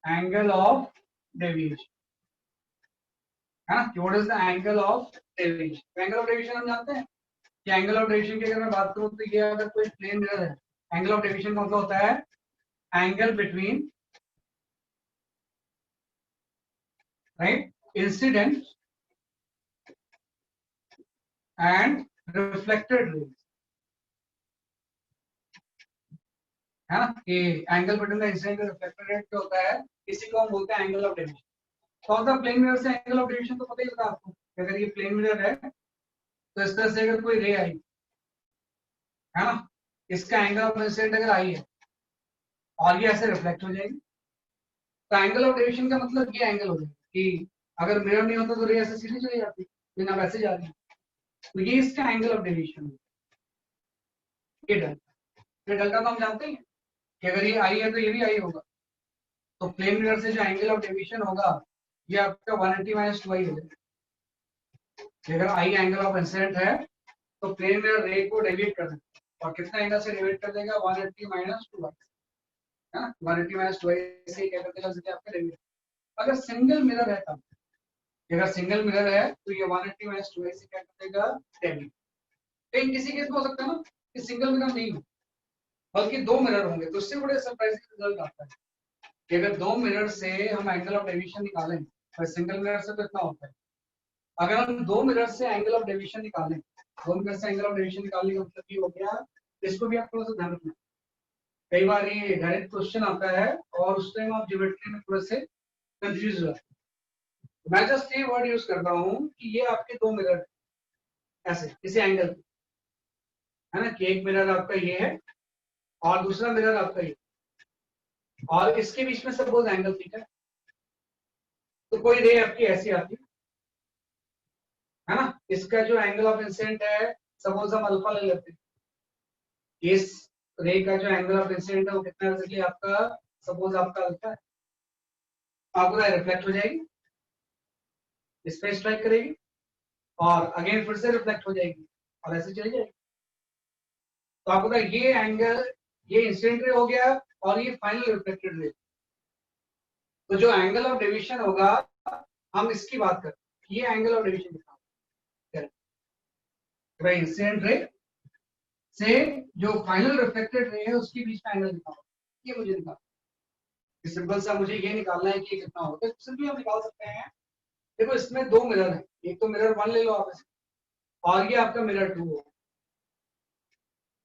angle of deviation, है ना, कि what is the angle of deviation. Angle of deviation हम जानते हैं कि एंगल ऑफ डेविएशन की अगर मैं बात करूं तो ये अगर कोई प्लेन मिरर है, एंगल ऑफ डेविएशन का मतलब होता है angle between, right, incident and reflected raise, है ना, कि angle between the incident and reflected raise जो होता है इसी को हम बोलते हैं एंगल ऑफ डेविएशन। तो ऑफ प्लेन मिरर से एंगल ऑफ डेविएशन तो पता ही होता है आपको, अगर ये प्लेन मिरर है तो इस तरह से अगर कोई रे आई, है ना, इसका एंगल ऑफ इंसिडेंट अगर आई है और ये ऐसे रिफ्लेक्ट हो जाएगी, तो एंगल ऑफ डेविएशन का मतलब ये एंगल हो जाएगा कि अगर मिरर नहीं होता तो रे ऐसे सीधी चली जाती, लेकिन अब ऐसे जा रही है, तो ये इसका एंगल ऑफ डेविएशन है। ये डेल्टा, ये डेल्टा तो हम जानते हैं कि अगर ये आई है तो ये भी आई होगा, तो प्लेन मिरर से जो एंगल ऑफ डेविएशन होगा ये आपका 180 माइनस 2 आई हो जाएगा। अगर आई एंगल ऑफ इंसिडेंट है तो प्लेन मिरर रे को डेविएट कर देगा, और कितना एंगल से डेविएट कर देगा, 180 माइनस 2 आई, है ना, 180 माइनस 2 आई से क्या कर देगा जैसे आपका डेविएट। अगर सिंगल मिरर है तब, अगर सिंगल मिरर है तो ये 180 माइनस 2 आई से क्या कर देगा, डेविएट। लेकिन किसी केस में हो सकता है ना कि सिंगल मिरर नहीं हो बल्कि दो मिरर होंगे, तो उससे बड़े सरप्राइजिंग रिजल्ट आता है कि अगर दो मिरर से हम एंगल ऑफ डेविएशन निकालें, तो सिंगल मिरर से तो इतना होता है, अगर हम दो मिरर से एंगल ऑफ डेविएशन निकालें, दो मिरर से एंगल ऑफ डेविएशन निकालने का मतलब ये हो गया, इसको भी आप थोड़ा सा ध्यान रखना। कई बार ये डायरेक्ट क्वेश्चन आता है और उस टाइम आप ज्योमेट्री में थोड़े से कंफ्यूज हो जाते हैं। मैं जस्ट ये वर्ड यूज कर रहा हूँ कि ये आपके दो मिरर ऐसे इसी एंगल, है ना, कि एक मिरर आपका ये है और दूसरा मिरर आपका ये, और इसके बीच में सपोज एंगल थीटा, तो कोई रे आपकी ऐसी आती है ना, इसका जो एंगल ऑफ इंसिडेंट है सपोज हम अल्फा ले लेते हैं, इस रे का जो एंगल ऑफ इंसिडेंट है वो कितना है, आपका सपोज आपका अल्फा है, आपको रिफ्लेक्ट हो जाएगी, इस पे स्ट्राइक करेगी और अगेन फिर से रिफ्लेक्ट हो जाएगी और ऐसे चली जाएगी। तो आपको ये एंगल, ये इंसिडेंट रे हो गया और ये फाइनल रिफ्लेक्टेड रे। तो जो एंगल ऑफ डेविएशन होगा, हम इसकी बात करें, ये एंगल ऑफ डेविएशन दिखाओ, भाई इंसिडेंट रे से जो फाइनल रिफ्लेक्टेड रे है उसके बीच में एंगल दिखाओ, ये मुझे दिखाओ। सिंपल सा मुझे ये निकालना है कि ये कितना होगा, तो सिंपली हम निकाल सकते हैं। देखो इसमें दो मिरर है, एक तो मिरर 1 ले लो आप, और ये आपका मिरर 2 होगा।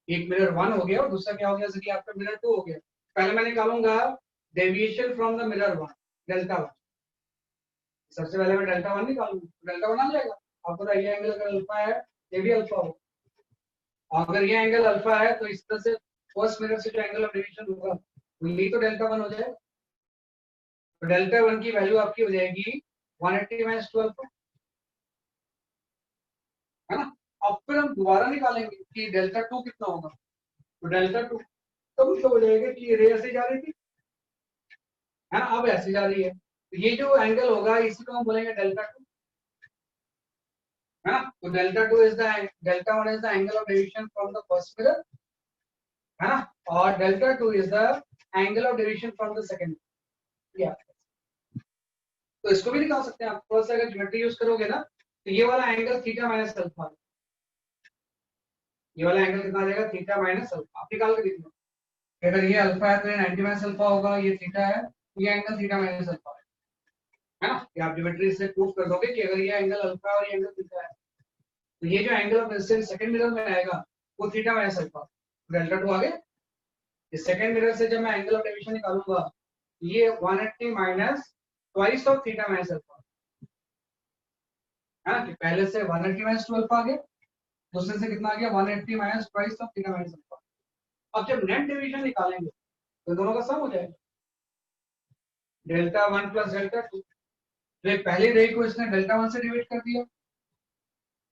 एक मिरर 1 हो गया और दूसरा क्या हो गया, जैसे आपका मिरर 2 हो गया। पहले मैं निकालूंगा deviation from the mirror 1, delta 1। सबसे पहले मैं डेल्टा 1 निकालूंगा, डेल्टा 1 आ जाएगा। आपको तो ये एंगल अगर अल्फा है, ये भी अल्फा होगा, और अगर ये एंगल अल्फा है तो इस तरह से फर्स्ट मिरर से जो एंगल ऑफ डेविएशन होगा ये तो डेल्टा 1 हो जाएगा। तो डेल्टा 1 की वैल्यू आपकी हो जाएगी 180 माइनस 12, है ना। अब फिर हम दोबारा निकालेंगे कि डेल्टा 2 कितना होगा, तो डेल्टा 2 तो मतलब हो जाएगा कि ये रे ऐसे जा रही थी, है ना, अब ऐसे जा रही है, तो ये जो एंगल होगा इसी को हम बोलेंगे डेल्टा 2, है ना। तो delta 2 is the delta 1 is the angle of deviation from the first mirror, है ना, और delta 2 is the angle of deviation from the second. तो इसको भी निकाल सकते हैं आप, थोड़ा सा अगर ज्योमेट्री यूज करोगे ना, तो ये वाला एंगल थीटा माइनस अल्फा, ये वाला एंगल कितना आ जाएगा, थीटा माइनस अल्फा। आप निकाल के देखो, अगर ये अल्फा है तो ये 90 माइनस अल्फा होगा, ये थीटा है, ये एंगल थीटा माइनस अल्फा है ना। ये आप ज्योमेट्री से प्रूव कर दोगे कि अगर ये एंगल अल्फा है और ये एंगल थीटा है, तो ये जो angle of incident second mirror में आएगा वो थीटा माइनस अल्फा, डेल्टा 2 आ गया। इस सेकंड मिरर से जब मैं एंगल ऑफ डेविएशन निकालूंगा, ये 180 minus twice of theta minus alpha, है ना, कि पहले से 180 माइनस 12 आ गया, दूसरे से कितना आ गया 180 minus twice of theta minus alpha. अब जब नेट डेविएशन निकालेंगे तो दोनों का सम हो जाएगा, डेल्टा 1 प्लस डेल्टा 2। तो पहले रे को इसने डेल्टा 1 से डिवाइड कर दिया,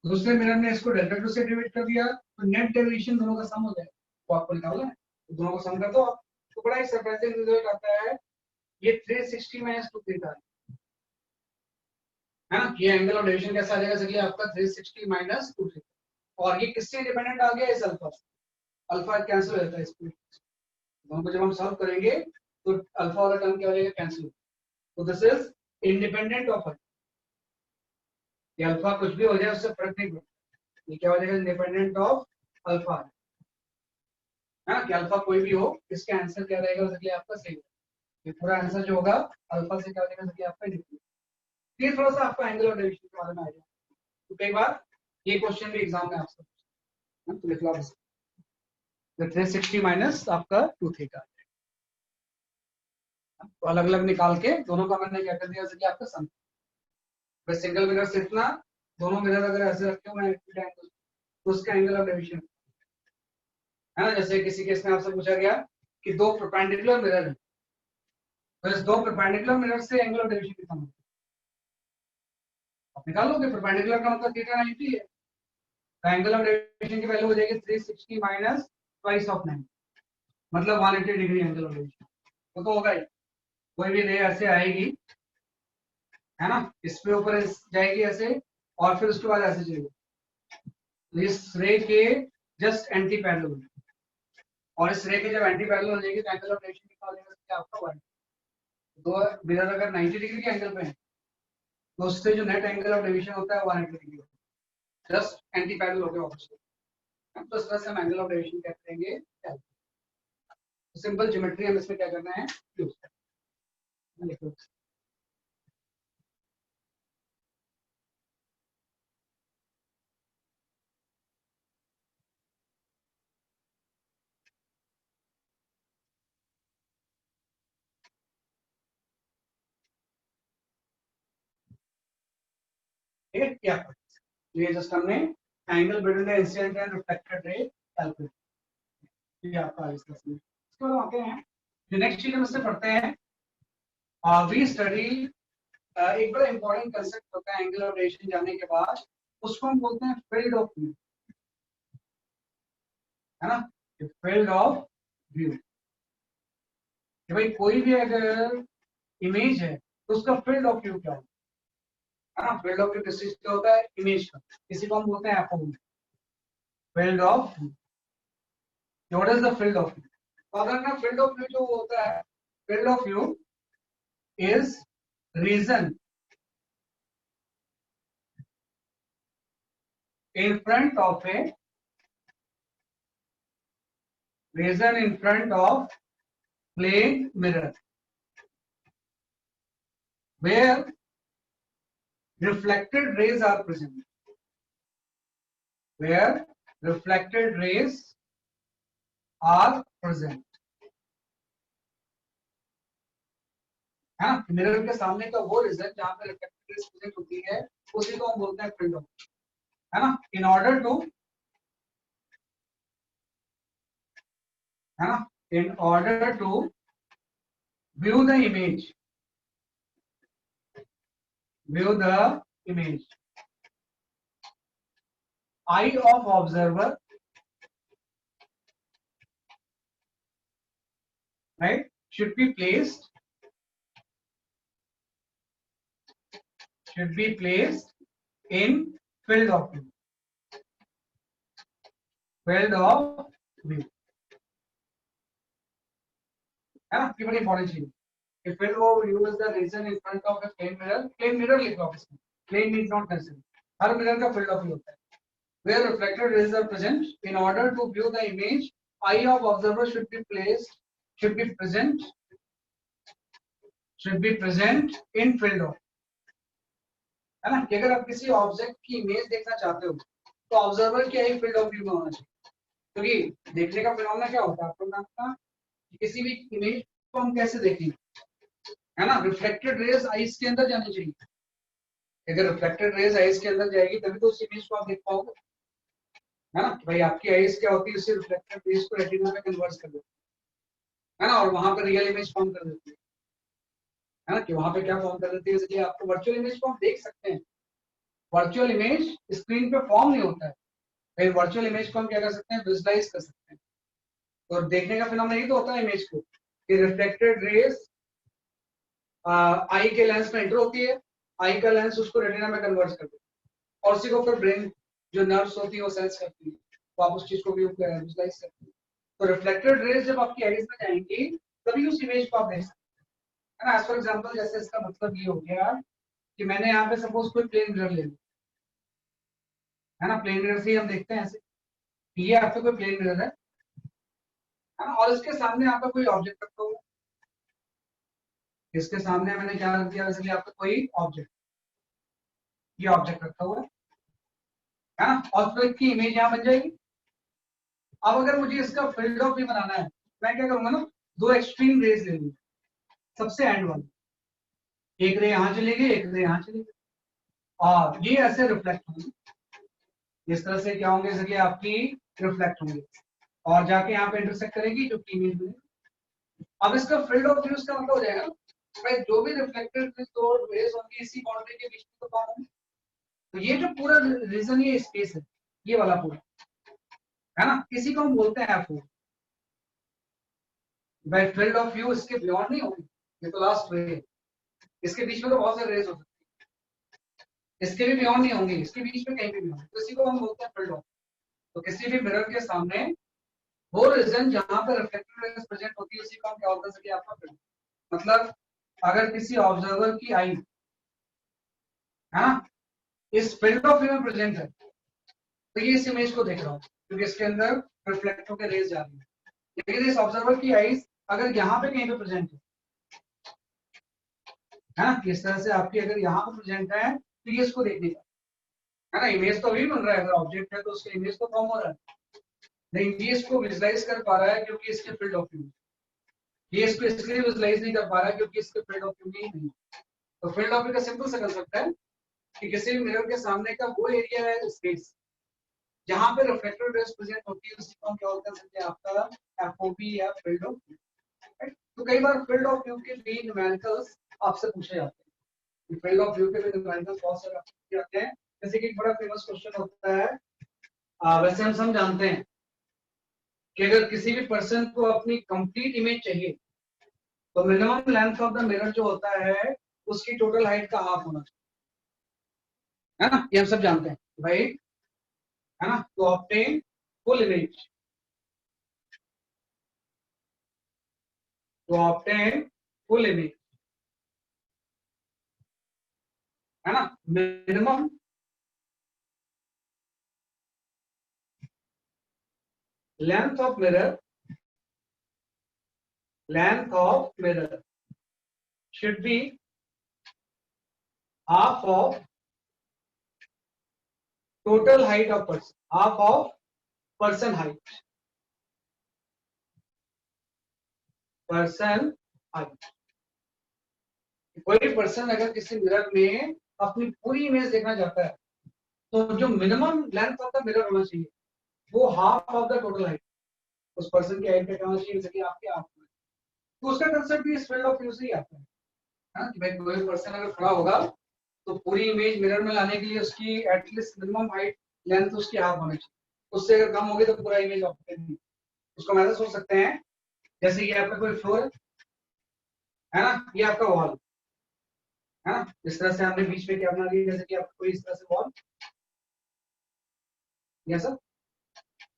दूसरे मिरर ने इसको डेल्टा 2 से डिवाइड कर दिया, तो नेट डेविएशन दोनों का सम हो जाएगा। तो आपको निकालना है, तो दोनों को सम कर दो आप, तो बड़ा ही सरप्राइजिंग रिजल्ट आता है। ये 360 माइनस 2 थीटा है ना, ये एंगल ऑफ डेविएशन कैसा आ जाएगा, चलिए आपका 360 माइनस 2 थीटा, और ये किससे इंडिपेंडेंट आ गया, इस अल्फा से। अल्फा कैंसिल हो जाता है इसमें, दोनों को जब हम सॉल्व करेंगे तो अल्फा वाला टर्म क्या हो जाएगा, कैंसिल। तो this is independent of alpha, ये अल्फा कुछ भी हो जाए उससे फर्क नहीं पड़ता, ये क्या हो जाएगा, इंडिपेंडेंट ऑफ अल्फा, है ना, कि अल्फा कोई भी हो, इसका आंसर क्या रहेगा, इसलिए आपका सही है। ये पूरा आंसर जो होगा अल्फा से क्या हो जाएगा, इसलिए आपका डिफरेंट। फिर थोड़ा सा आपको एंगल ऑफ डेविएशन के बारे में आइडिया, तो कई बार ये क्वेश्चन भी एग्जाम में आपसे पूछते हैं, तो लिख लो आप, 360 माइनस आपका 2 थीटा, तो अलग अलग निकाल के दोनों का मैंने क्या कर दिया, जैसे कि आपका सम। सिंगल मिरर से इतना, दोनों मिरर अगर ऐसे रखे हुए हैं एंगल, तो उसका एंगल ऑफ डेविएशन, है ना। जैसे किसी केस में आपसे पूछा गया कि दो परपेंडिकुलर मिरर है, तो इस दो परपेंडिकुलर मिरर से एंगल ऑफ डेविएशन कितना होगा, आप निकाल लोगे। परपेंडिकुलर का मतलब थीटा 90 है, तो एंगल ऑफ डेविएशन की वैल्यू हो जाएगी 360 माइनस ट्वाइस ऑफ 90, मतलब 180 डिग्री एंगल ऑफ डेविएशन। तो होगा ही, कोई भी रे ऐसे आएगी, है ना, इस पे ऊपर जाएगी ऐसे, और फिर उसके बाद ऐसे चलेगी, तो इस रे के जस्ट एंटी पैरेलल, और इस रे के जब एंटी पैरेलल हो जाएगी तो एंगल ऑफ डेविएशन कितना हो जाएगा, क्या आपका 1। दो मिरर अगर 90 डिग्री के एंगल पे है, तो उससे जो नेट एंगल ऑफ डेविएशन होता है 180 डिग्री, जस्ट एंटी पैरेलल हो गया ऑब्वियसली। तो इस तरह से हम एंगल ऑफ डेविएशन कहते हैं, तो सिंपल ज्योमेट्री हम इसमें क्या करना है, यूज करना है। ठीक है क्या, तो ये जस्ट हमने angle between the incident and reflected ray calculate. ये आपका आइस का सीन। इसके बाद आते हैं जो नेक्स्ट चीज हम इससे पढ़ते हैं, वी स्टडी एक बड़ा इंपॉर्टेंट कंसेप्ट होता है एंगल ऑफ रेडिएशन जानने के बाद, उसको हम बोलते हैं फील्ड ऑफ व्यू, है ना। फील्ड ऑफ व्यू, कि भाई कोई भी अगर इमेज है तो उसका फील्ड ऑफ व्यू क्या होता है ना। फील्ड ऑफ व्यू किस चीज का होता है, इमेज का, किसी को हम बोलते हैं FO, field of view. What is the field of view? तो अगर ना फील्ड ऑफ व्यू जो होता है, field of view is region in front of a region in front of plane mirror where reflected rays are present, where reflected rays are present, है ना। Mirror के सामने का वो रीजन जहां पे रिफ्लेक्टेड रेज प्रेजेंट होती है उसी को हम बोलते हैं फील्ड ऑफ, है ना। इन ऑर्डर टू, है ना, in order to view the image, view the image, eye of observer, right, should be placed in field of view, field of view, है ना। ये बड़ी इंपॉर्टेंट चीज है। Field of view is the region in front of a plane mirror लिख लो आप इसमें, प्लेन नीड नॉट नेसेसरी, हर मिरर का फील्ड ऑफ व्यू होता है। Where reflected rays are present, in order to view the image, eye of observer should be present in field of, है ना। कि अगर आप किसी ऑब्जेक्ट की इमेज देखना चाहते हो तो ऑब्जर्वर की आई फील्ड ऑफ व्यू में होना चाहिए, क्योंकि देखने का फिनोमेना क्या होता है आपको जानना, किसी भी इमेज को हम कैसे देखेंगे, है ना। रिफ्लेक्टेड रेज आईज के अंदर जानी चाहिए, अगर रिफ्लेक्टेड रेज आईज के अंदर जाएगी तभी तो उस इमेज को आप देख पाओगे, है ना। भाई आपकी आईज क्या होती है, उसी रिफ्लेक्टेड रेज को रेटिना में कन्वर्ट कर देती है ना, और वहां पर रियल इमेज फॉर्म कर देती है ना। कि वहां पे क्या फॉर्म कर देती है, इसलिए आपको वर्चुअल इमेज को हम देख सकते हैं, वर्चुअल इमेज स्क्रीन पे फॉर्म नहीं होता है, फिर वर्चुअल इमेज को हम क्या कर सकते हैं, विजुलाइज कर सकते हैं। तो देखने का फिनोमेना यही तो होता है इमेज को, कि रिफ्लेक्टेड रेज आई के लेंस में एंटर होती है, आई का लेंस उसको रेटिना में कन्वर्ट कर देता है, और उसी को फिर ब्रेन जो नर्व्स होती है वो सेंस करती है, तो आप उस चीज को विजुलाइज करते हैं। तो रिफ्लेक्टेड रेज जब आपकी आईज में जाएंगी तभी उस इमेज को आप देख सकते हैं, है ना। फॉर एग्जांपल जैसे इसका मतलब ये हो गया कि मैंने यहाँ पे सपोज कोई प्लेन मिरर ले लिया, है ना, प्लेन मिरर से ही हम देखते हैं ऐसे, ये आपका कोई प्लेन मिरर है ना, और इसके सामने आपका कोई ऑब्जेक्ट रखा हुआ, इसके सामने मैंने क्या रख दिया, इसलिए आपका कोई ऑब्जेक्ट, ये ऑब्जेक्ट रखा हुआ है ना, और फिर की इमेज यहाँ बन जाएगी। अब अगर मुझे इसका फील्ड ऑफ व्यू बनाना है, मैं क्या करूंगा ना, दो एक्सट्रीम रेज ले लूंगा, सबसे एंड वाली, एक रे यहाँ चलेगी, एक रे यहाँ चलेगी, और ये ऐसे रिफ्लेक्ट होंगे, इस तरह से क्या होंगे, इसलिए आपकी रिफ्लेक्ट होंगे और जाके यहाँ पे इंटरसेक्ट करेगी जो की इमेज में। अब इसका फील्ड ऑफ व्यू का मतलब हो जाएगा भाई जो भी रिफ्लेक्टेड रेज होंगी इसी बाउंड्री के बीच में तो फॉर्म होंगे। तो ये जो पूरा रीजन, ये स्पेस है, ये वाला पूरा, है ना, इसी को हम बोलते हैं एफ। भाई फील्ड ऑफ व्यू इसके बियॉन्ड नहीं होगी, ये तो लास्ट रे है, इसके बीच में तो बहुत सारे रेज हो सकते हैं, इसके भी बियॉन्ड नहीं होंगे, इसके बीच में कहीं भी नहीं होंगे, तो इसी को हम बोलते हैं फील्ड ऑफ। तो किसी भी मिरर के सामने वो रीजन जहां पर रिफ्लेक्टेड रेज प्रेजेंट होती है उसी को हम क्या बोलते हैं, आपका फील्ड। मतलब अगर किसी ऑब्जर्वर की आई, है ना, इस फील्ड ऑफ व्यू में प्रेजेंट है तो ये इस इमेज को देख रहा हूँ क्योंकि इसके अंदर रिफ्लेक्ट होकर रेज जा रही है, लेकिन इस ऑब्जर्वर की आईज अगर यहाँ पे कहीं पे प्रेजेंट है ना, इस तरह से आपकी अगर यहाँ पे प्रेजेंट है तो ये इसको देखने का, है ना। इमेज तो अभी बन रहा है, अगर ऑब्जेक्ट है तो उसका इमेज तो फॉर्म हो रहा है, लेकिन ये इसको विजुलाइज कर पा रहा है क्योंकि इसके फील्ड ऑफ व्यू, ये इसको इसलिए विजुलाइज नहीं कर पा रहा है क्योंकि इसके फील्ड ऑफ व्यू नहीं है। तो फील्ड ऑफ व्यू का सिंपल सा कंसेप्ट है कि किसी भी मिरर के सामने का वो एरिया है स्पेस जहां पे रिफ्लेक्टेड रेज प्रेजेंट होती है उसी को हम क्या बोलते हैं आपका एफओबी या फील्ड ऑफ व्यू। तो कई बार फील्ड ऑफ व्यू के भी न्यूमेरिकल्स आपसे पूछे जाते हैं। फील्ड ऑफ व्यू के भी न्यूमेरिकल्स बहुत सारे आपसे पूछे जाते हैं। जैसे कि एक बड़ा फेमस क्वेश्चन होता है, वैसे हम जानते हैं कि अगर किसी भी पर्सन को अपनी कंप्लीट इमेज चाहिए तो minimum length of the mirror जो होता है उसकी टोटल हाइट का हाफ होना चाहिए, है ना? ये हम सब जानते हैं भाई, है ना? तो ऑब्टेन फुल इमेज, तो ऑब्टेन फुल इमेज, है ना? Minimum length of mirror, length of mirror should be half of total height of person, half of person height, person height। कोई पर्सन अगर किसी मिरर में अपनी पूरी इमेज देखना चाहता है तो जो minimum length of the mirror होना चाहिए वो half of the total height, उस पर्सन की हाइट का होना चाहिए, जैसे कि आपके आप। तो उसका कंसेप्ट भी इस फील्ड ऑफ व्यू से ही आता है, हाँ, कि भाई कोई पर्सन अगर खड़ा होगा तो पूरी इमेज मिरर में लाने के लिए उसकी एटलीस्ट मिनिमम हाइट लेंथ उसकी हाफ होनी चाहिए। उससे अगर कम होगी तो पूरा इमेज ऑफ नहीं। उसको हम ऐसा सोच सकते हैं जैसे कि आपका कोई फ्लोर है ना, ये आपका वॉल है ना, इस तरह से हमने बीच में क्या बना दिया, जैसे कि आपका कोई इस तरह से वॉल, ये सब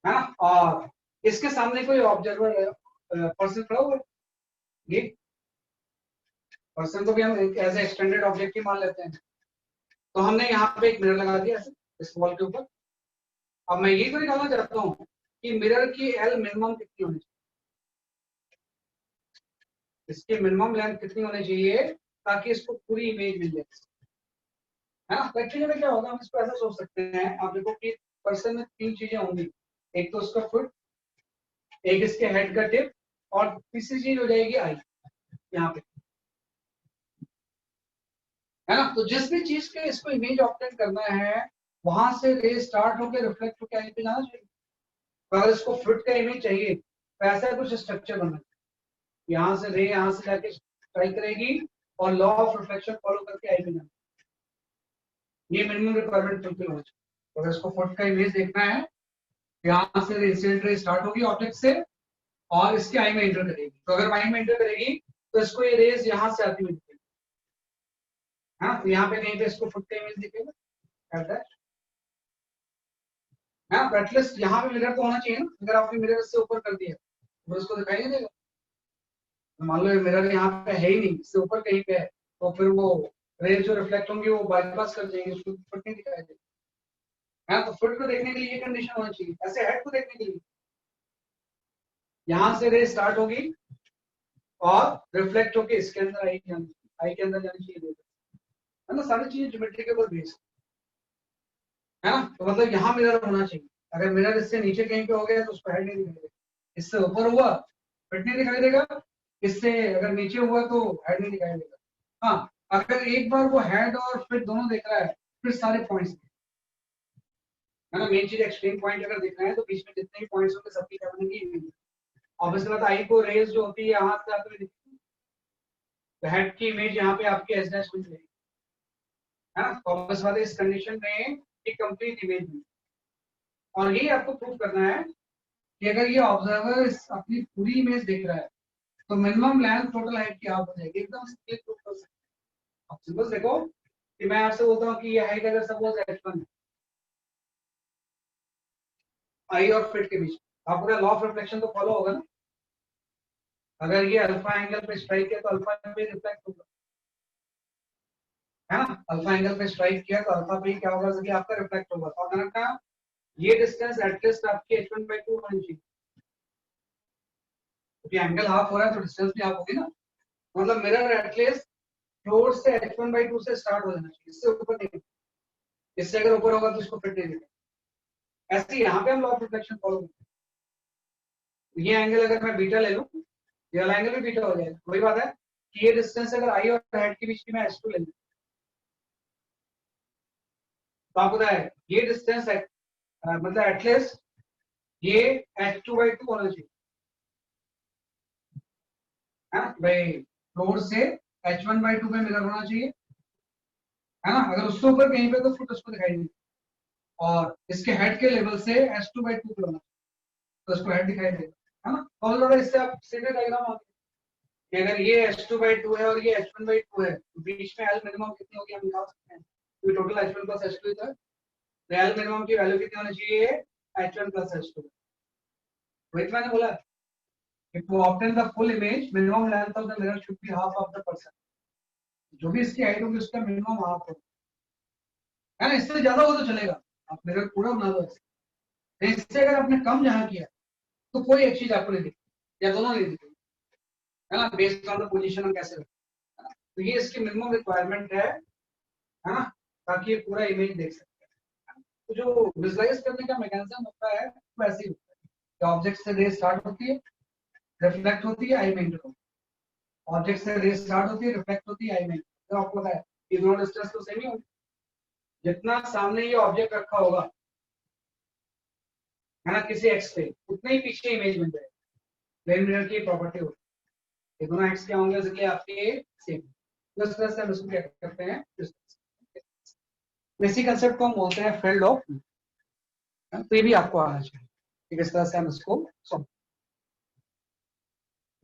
है ना, और इसके सामने कोई ऑब्जर्वर पर्सन खड़ा हुआ है, ये पर्सन को भी हम एज ए एक्सटेंडेड ऑब्जेक्ट ही मान लेते हैं। तो हमने यहाँ पे एक मिरर लगा दिया इस वॉल के ऊपर। अब मैं ये तो निकालना चाहता हूँ कि मिरर की एल मिनिमम कितनी होनी चाहिए, इसकी मिनिमम लेंथ कितनी होनी चाहिए ताकि इसको पूरी इमेज मिल जाए, है ना? एक्चुअली में क्या होगा, हम इसको ऐसा सोच सकते हैं, आप देखो कि पर्सन में तीन चीजें होंगी, एक तो उसका फुट, एक इसके हेड का टिप, और तीसरी चीज हो जाएगी आई, यहाँ पे, है ना? तो जिस भी चीज के इसको इमेज ऑब्टेन करना है वहां से रे स्टार्ट होकर रिफ्लेक्ट होकर आई पे जाना चाहिए। तो अगर इसको फुट का इमेज चाहिए तो ऐसा कुछ स्ट्रक्चर बनना चाहिए, यहाँ से रे यहाँ से जाके स्ट्राइक करेगी और लॉ ऑफ रिफ्लेक्शन फॉलो करके आई पे जाना, ये मिनिमम रिक्वायरमेंट फुलफिल होना चाहिए। तो अगर इसको फुट का इमेज देखना है, यहाँ से इंसिडेंट रे स्टार्ट होगी ऑब्जेक्ट से और इसके आई में एंटर करेगी। तो अगर आई में एंटर करेगी तो इसको ये रेज यहाँ से आती हुई दिखेगी, हाँ, तो यहाँ पे कहीं पे इसको फुट का इमेज दिखेगा, हाँ, तो एटलीस्ट यहाँ पे मिरर तो होना चाहिए ना। अगर आपने मिरर इससे ऊपर कर दिया तो उसको दिखाई नहीं देगा। तो मान लो मिरर यहाँ पे है ही नहीं, इससे ऊपर कहीं पे है, तो फिर वो रेज जो रिफ्लेक्ट होंगी वो बाईपास कर जाएंगे, उसको फुट नहीं दिखाई देगा। हाँ, तो फुट को देखने के लिए ये कंडीशन होनी चाहिए। ऐसे हेड को देखने के लिए यहाँ से रे स्टार्ट होगी और रिफ्लेक्ट होके इसके अंदर आई के अंदर जानी चाहिए, है ना? सारी चीजें ज्योमेट्री के ऊपर बेस्ड है ना। तो मतलब यहाँ मिरर होना चाहिए। अगर मिरर इससे नीचे कहीं पे हो गया तो उसको हेड नहीं दिखाई देगा, इससे ऊपर हुआ फिट नहीं दिखाई देगा, इससे अगर नीचे हुआ तो हेड नहीं दिखाई देगा। हाँ, अगर एक बार वो हेड और फिट दोनों देख रहा है फिर सारे पॉइंट्स, है ना, मेन चीज एक्सट्रीम पॉइंट अगर देखना है तो बीच में जितने भी पॉइंट्स होंगे सबकी क्या बनेगी, ऑब्वियसली बात आई को रेज जो होती है यहाँ से आती हुई, तो हेड की इमेज यहाँ पे आपकी एस डैश मिल जाएगी, है ना। तो ऑब्वियस बात है इस कंडीशन में एक कंप्लीट इमेज मिली। और यही आपको प्रूव करना है कि अगर ये ऑब्जर्वर अपनी पूरी इमेज देख रहा है तो मिनिमम लेंथ टोटल हाइट की हाफ हो जाएगी, एकदम से प्रूव कर सकते हैं। आप सिंपल देखो कि मैं आपसे बोलता हूँ कि ये हाइट अगर सपोज h1 है, आई और फिट के बीच, आपको लॉ ऑफ रिफ्लेक्शन तो फॉलो होगा ना। अगर ये अल्फा एंगल पे स्ट्राइक है तो अल्फा पे रिफ्लेक्ट होगा, है ना। अल्फा एंगल पे स्ट्राइक किया तो अल्फा पे क्या होगा, जैसे कि आपका रिफ्लेक्ट होगा। तो मैंने कहा ये डिस्टेंस एटलीस्ट आपकी h1/2 होनी चाहिए, क्योंकि एंगल हाफ हो रहा है तो डिस्टेंस भी हाफ होगी ना। मतलब मिरर एटलीस्ट फ्लोर से h1/2 से स्टार्ट हो जाना चाहिए, इससे ऊपर नहीं। इससे अगर ऊपर होगा तो इसको फिट नहीं देगा। ऐसे यहाँ पे हम लॉ ऑफ रिफ्लेक्शन फॉलो करते हैं। ये एंगल अगर मैं बीटा ले लूं, ये वाला एंगल भी बीटा हो जाएगा। वही बात है कि ये डिस्टेंस अगर आई और हेड के बीच की मैं h2 ले लूं तो आपको पता है ये डिस्टेंस मतलब एटलीस्ट ये H2/2 होना चाहिए, है ना भाई। फ्लोर से H1/2 पे मिरर होना चाहिए, है ना। अगर उससे ऊपर कहीं पे तो फिर उसको दिखाई नहीं, और इसके हेड के लेवल से H2/2 पे होना चाहिए, तो उसको हेड दिखाई देगा, है ना। और थोड़ा इससे आप सीधे डायग्राम आ कि अगर ये H2/2 है और ये H1/2 है, तो बीच में एल मिनिमम कितनी होगी हम निकाल सकते हैं, क्योंकि टोटल H1 प्लस H2 था, तो एल मिनिमम की वैल्यू कितनी होनी चाहिए, H1 प्लस H2। वही तो मैंने बोला, if to obtain the full image minimum length of the mirror should be half of the person, जो भी इसकी हाइट होगी उसका मिनिमम हाफ होगा, है ना। इससे ज्यादा हो तो चलेगा, आप मिरर पूरा बना दो ऐसे, इससे अगर आपने कम जहां किया तो कोई एक चीज आपको नहीं दिखेगी, या दोनों नहीं दिखेगी, है ना, बेस्ड ऑन द पोजीशन हम कैसे रखें, है ना। तो ये इसकी मिनिमम रिक्वायरमेंट है ना, ताकि ये पूरा इमेज देख सकते हैं। तो जो विजुलाइज करने का मैकेनिज्म होता है वो ऐसे ही होता है कि ऑब्जेक्ट से रे स्टार्ट होती है, रिफ्लेक्ट होती है, आई में एंटर होती है, ऑब्जेक्ट से रे स्टार्ट होती है, रिफ्लेक्ट होती है, आई में, तो आपको पता है ये दोनों डिस्टेंस तो सेम ही होगी, जितना सामने ये ऑब्जेक्ट रखा होगा, है ना, किसी एक्स पे, उतने ही पीछे इमेज बन जाएगी। प्लेन मिरर की प्रॉपर्टी होती है, ये दोनों एक्स क्या होंगे, इसलिए आपके सेम, इस तरह से हम इसको क्या करते हैं, इसी कंसेप्ट को हम बोलते हैं फील्ड ऑफ, तो ये भी आपको आना चाहिए कि किस तरह से हम इसको सॉल्व।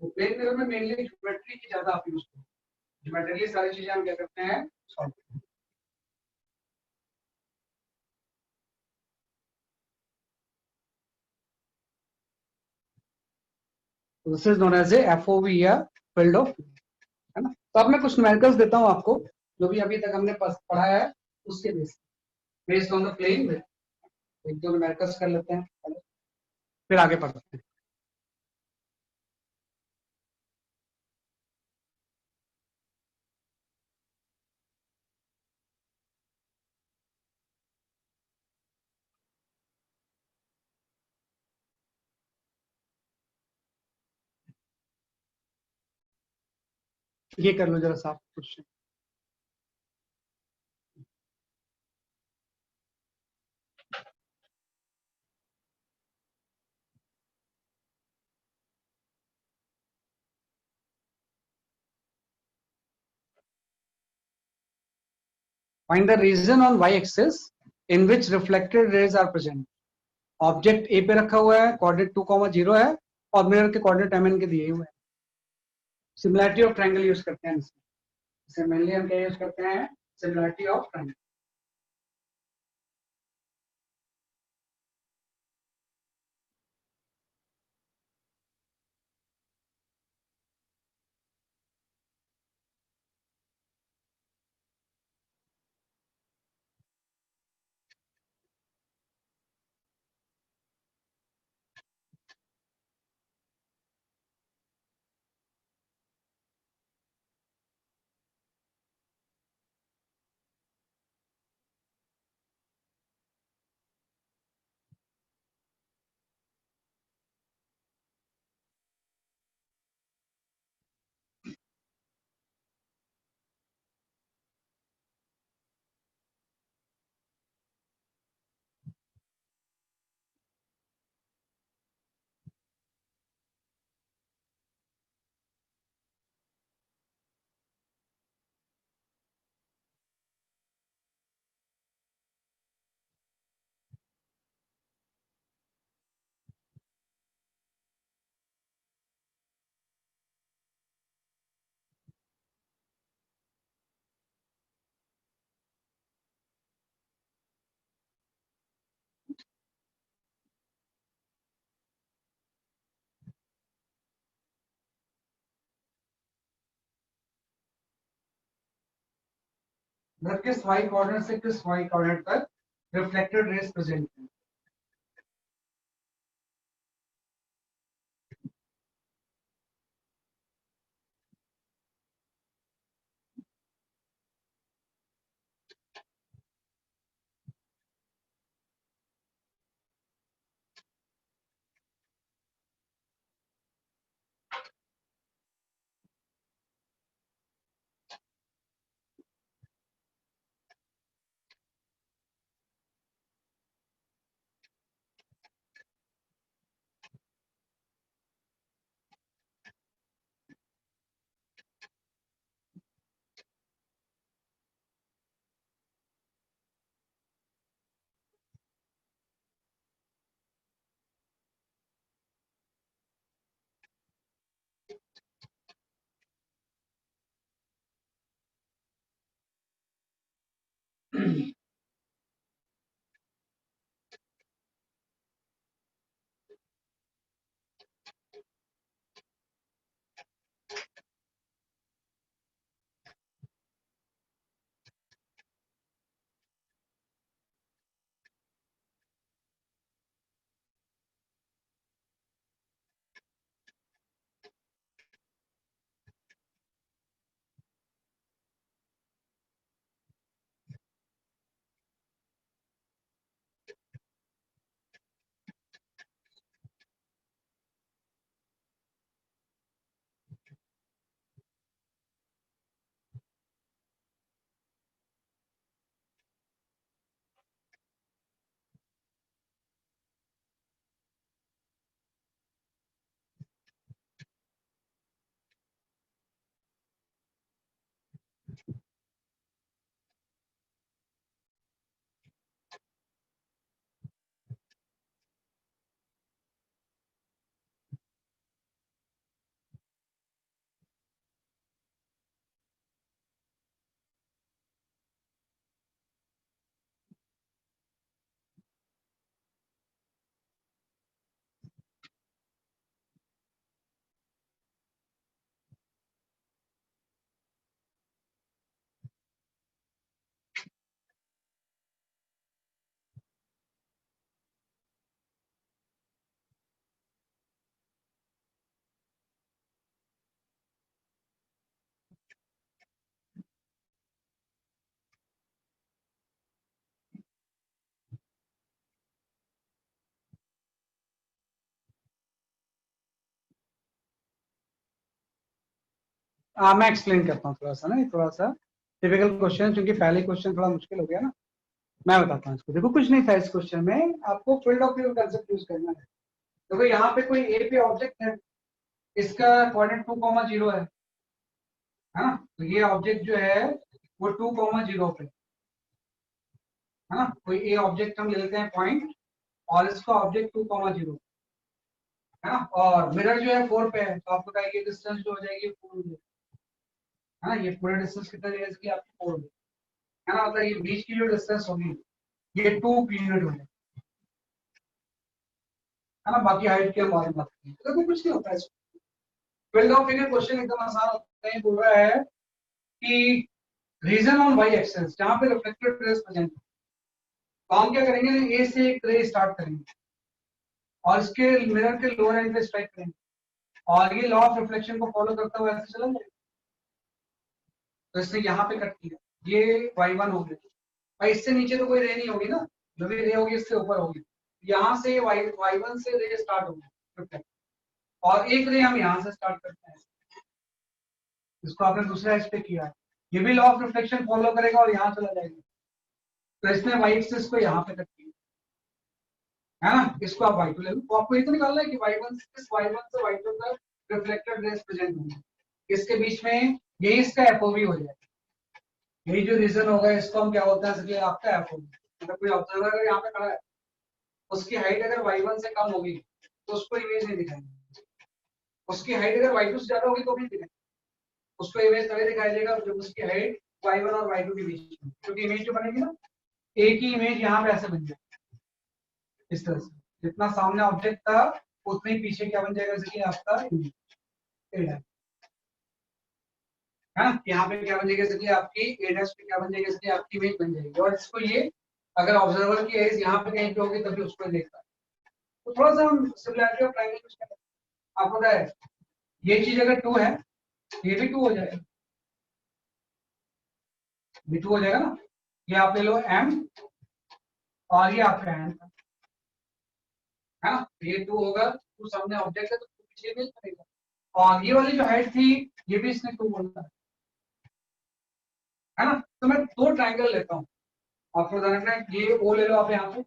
तो प्लेन मिरर में मेनली ज्योमेट्री की ज्यादा आप यूज करते हैं, ज्योमेट्रिकली सारी चीजें हम क्या करते हैं, सॉल्व करते हैं। This is known as a FOV या फील्ड ऑफ, है ना। तो अब मैं कुछ न्यूमेरिकल्स देता हूं आपको, जो भी अभी तक हमने पढ़ा है उसके बेस्ड ऑन द प्लेन में, एक दो न्यूमेरिकल्स कर लेते हैं पहले, फिर आगे बढ़ते हैं। ये कर लो जरा सा question. Find the region on y axis in which reflected rays are present. Object A पे रखा हुआ है, कोऑर्डिनेट 2,0 है, और मिरर के कोऑर्डिनेट mn के दिए हुए हैं। सिमिलैरिटी ऑफ ट्रायंगल यूज करते हैं इसमें मेनली हम क्या यूज करते हैं, सिमिलैरिटी ऑफ ट्रायंगल। मिरर किस वाई कोऑर्डिनेट से किस वाई कोऑर्डिनेट तक रिफ्लेक्टेड रेज प्रेजेंट है। मैं एक्सप्लेन करता हूँ थोड़ा सा ना, थोड़ा सा टिपिकल क्वेश्चन, क्योंकि पहले क्वेश्चन थोड़ा मुश्किल हो गया ना। मैं बताता हूँ इसको। देखो कुछ नहीं था इस क्वेश्चन में, आपको field of view concept use करना है। देखो यहाँ पे कोई ए पे ऑब्जेक्ट है, इसका कोऑर्डिनेट 2,0 है ना। तो ये ऑब्जेक्ट जो है वो 2,0 पे है ना। कोई ए ऑब्जेक्ट हम ले लेते हैं पॉइंट, और इसका ऑब्जेक्ट 2,0 है ना। और मिरर जो है 4 पे है, तो आपको पता है कि डिस्टेंस जो हो जाएगी 4 हो जाएगी, है ना। ये पूरा डिस्टेंस कितना जाएगा इसकी, आपकी 4 होगी, है ना। मतलब ये बीच की जो डिस्टेंस होगी ये 2 पीरियड हो जाएगी, है ना। बाकी हाइट की हम बात बात करेंगे, तो कुछ नहीं होता है। फील्ड ऑफ व्यू क्वेश्चन एकदम आसान होता है। बोल रहा है कि रीजन ऑन वाई एक्सेस जहां पे रिफ्लेक्टेड रेज प्रेजेंट, तो हम क्या करेंगे, ए से एक रे स्टार्ट करेंगे और इसके मिरर के लोअर एंड पे स्ट्राइक करेंगे, और ये लॉ ऑफ रिफ्लेक्शन को फॉलो करता हुआ ऐसे चला जाएगा। तो इसने यहाँ पे कट किया, ये y1 हो गया। भाई इससे नीचे तो कोई रे नहीं होगी ना, जो भी रे होगी इससे ऊपर होगी। यहाँ से y1 से रे स्टार्ट होगी, और एक रे हम यहाँ से स्टार्ट करते हैं, इसको आपने दूसरा एज पे किया, ये भी लॉ ऑफ रिफ्लेक्शन फॉलो करेगा और यहाँ चला जाएगा। तो इसने y एक्सिस को यहाँ पे कट किया, है ना। इसको आप y2 ले लो, तो आपको ये तो निकालना है कि y1 से y2 तक रिफ्लेक्टेड रेज प्रेजेंट होंगे, इसके बीच में यही इसका एफओवी हो जाएगा। यही जो रीजन होगा इसको हम क्या बोलते हैं, इसलिए आपका एफओवी। मतलब कोई ऑब्जर्वर अगर यहाँ पे खड़ा है, उसकी हाइट अगर y1 से कम होगी तो उसको इमेज नहीं दिखाएंगे, उसकी हाइट अगर y2 से ज्यादा होगी तो भी दिखाएंगे, उसको इमेज तभी दिखाई देगा जब उसकी हाइट y1 और y2 के बीच में, क्योंकि इमेज जो बनेगी ना, एक ही इमेज यहाँ पे ऐसे बन जाएगी इस तरह से, जितना सामने ऑब्जेक्ट था उतने ही पीछे क्या बन जाएगा, इसलिए आपका इमेज है ना। यहाँ पे क्या बन जाएगा, इसलिए आपकी ए डैश पे क्या बन जाएगा, इसलिए आपकी इमेज बन जाएगी। और इसको ये अगर ऑब्जर्वर की एज यहाँ पे कहीं पे होगी तभी उसको देखता है। तो थोड़ा सा हम सिमिलरिटी ऑफ ट्रायंगल यूज करें। आपको पता है ये चीज अगर 2 है, ये भी 2 हो जाएगा, ये 2 हो जाएगा ना। ये आप ले लो m, और ये आपका n है ना। ये 2 होगा, 2 सामने ऑब्जेक्ट है तो पीछे इमेज बनेगा। और ये वाली जो हाइट थी ये भी इसने 2 बोला है ना। तो मैं 2 ट्रायंगल लेता हूँ, आपको उदाहरण है ये ओ ले लो आप यहाँ पे,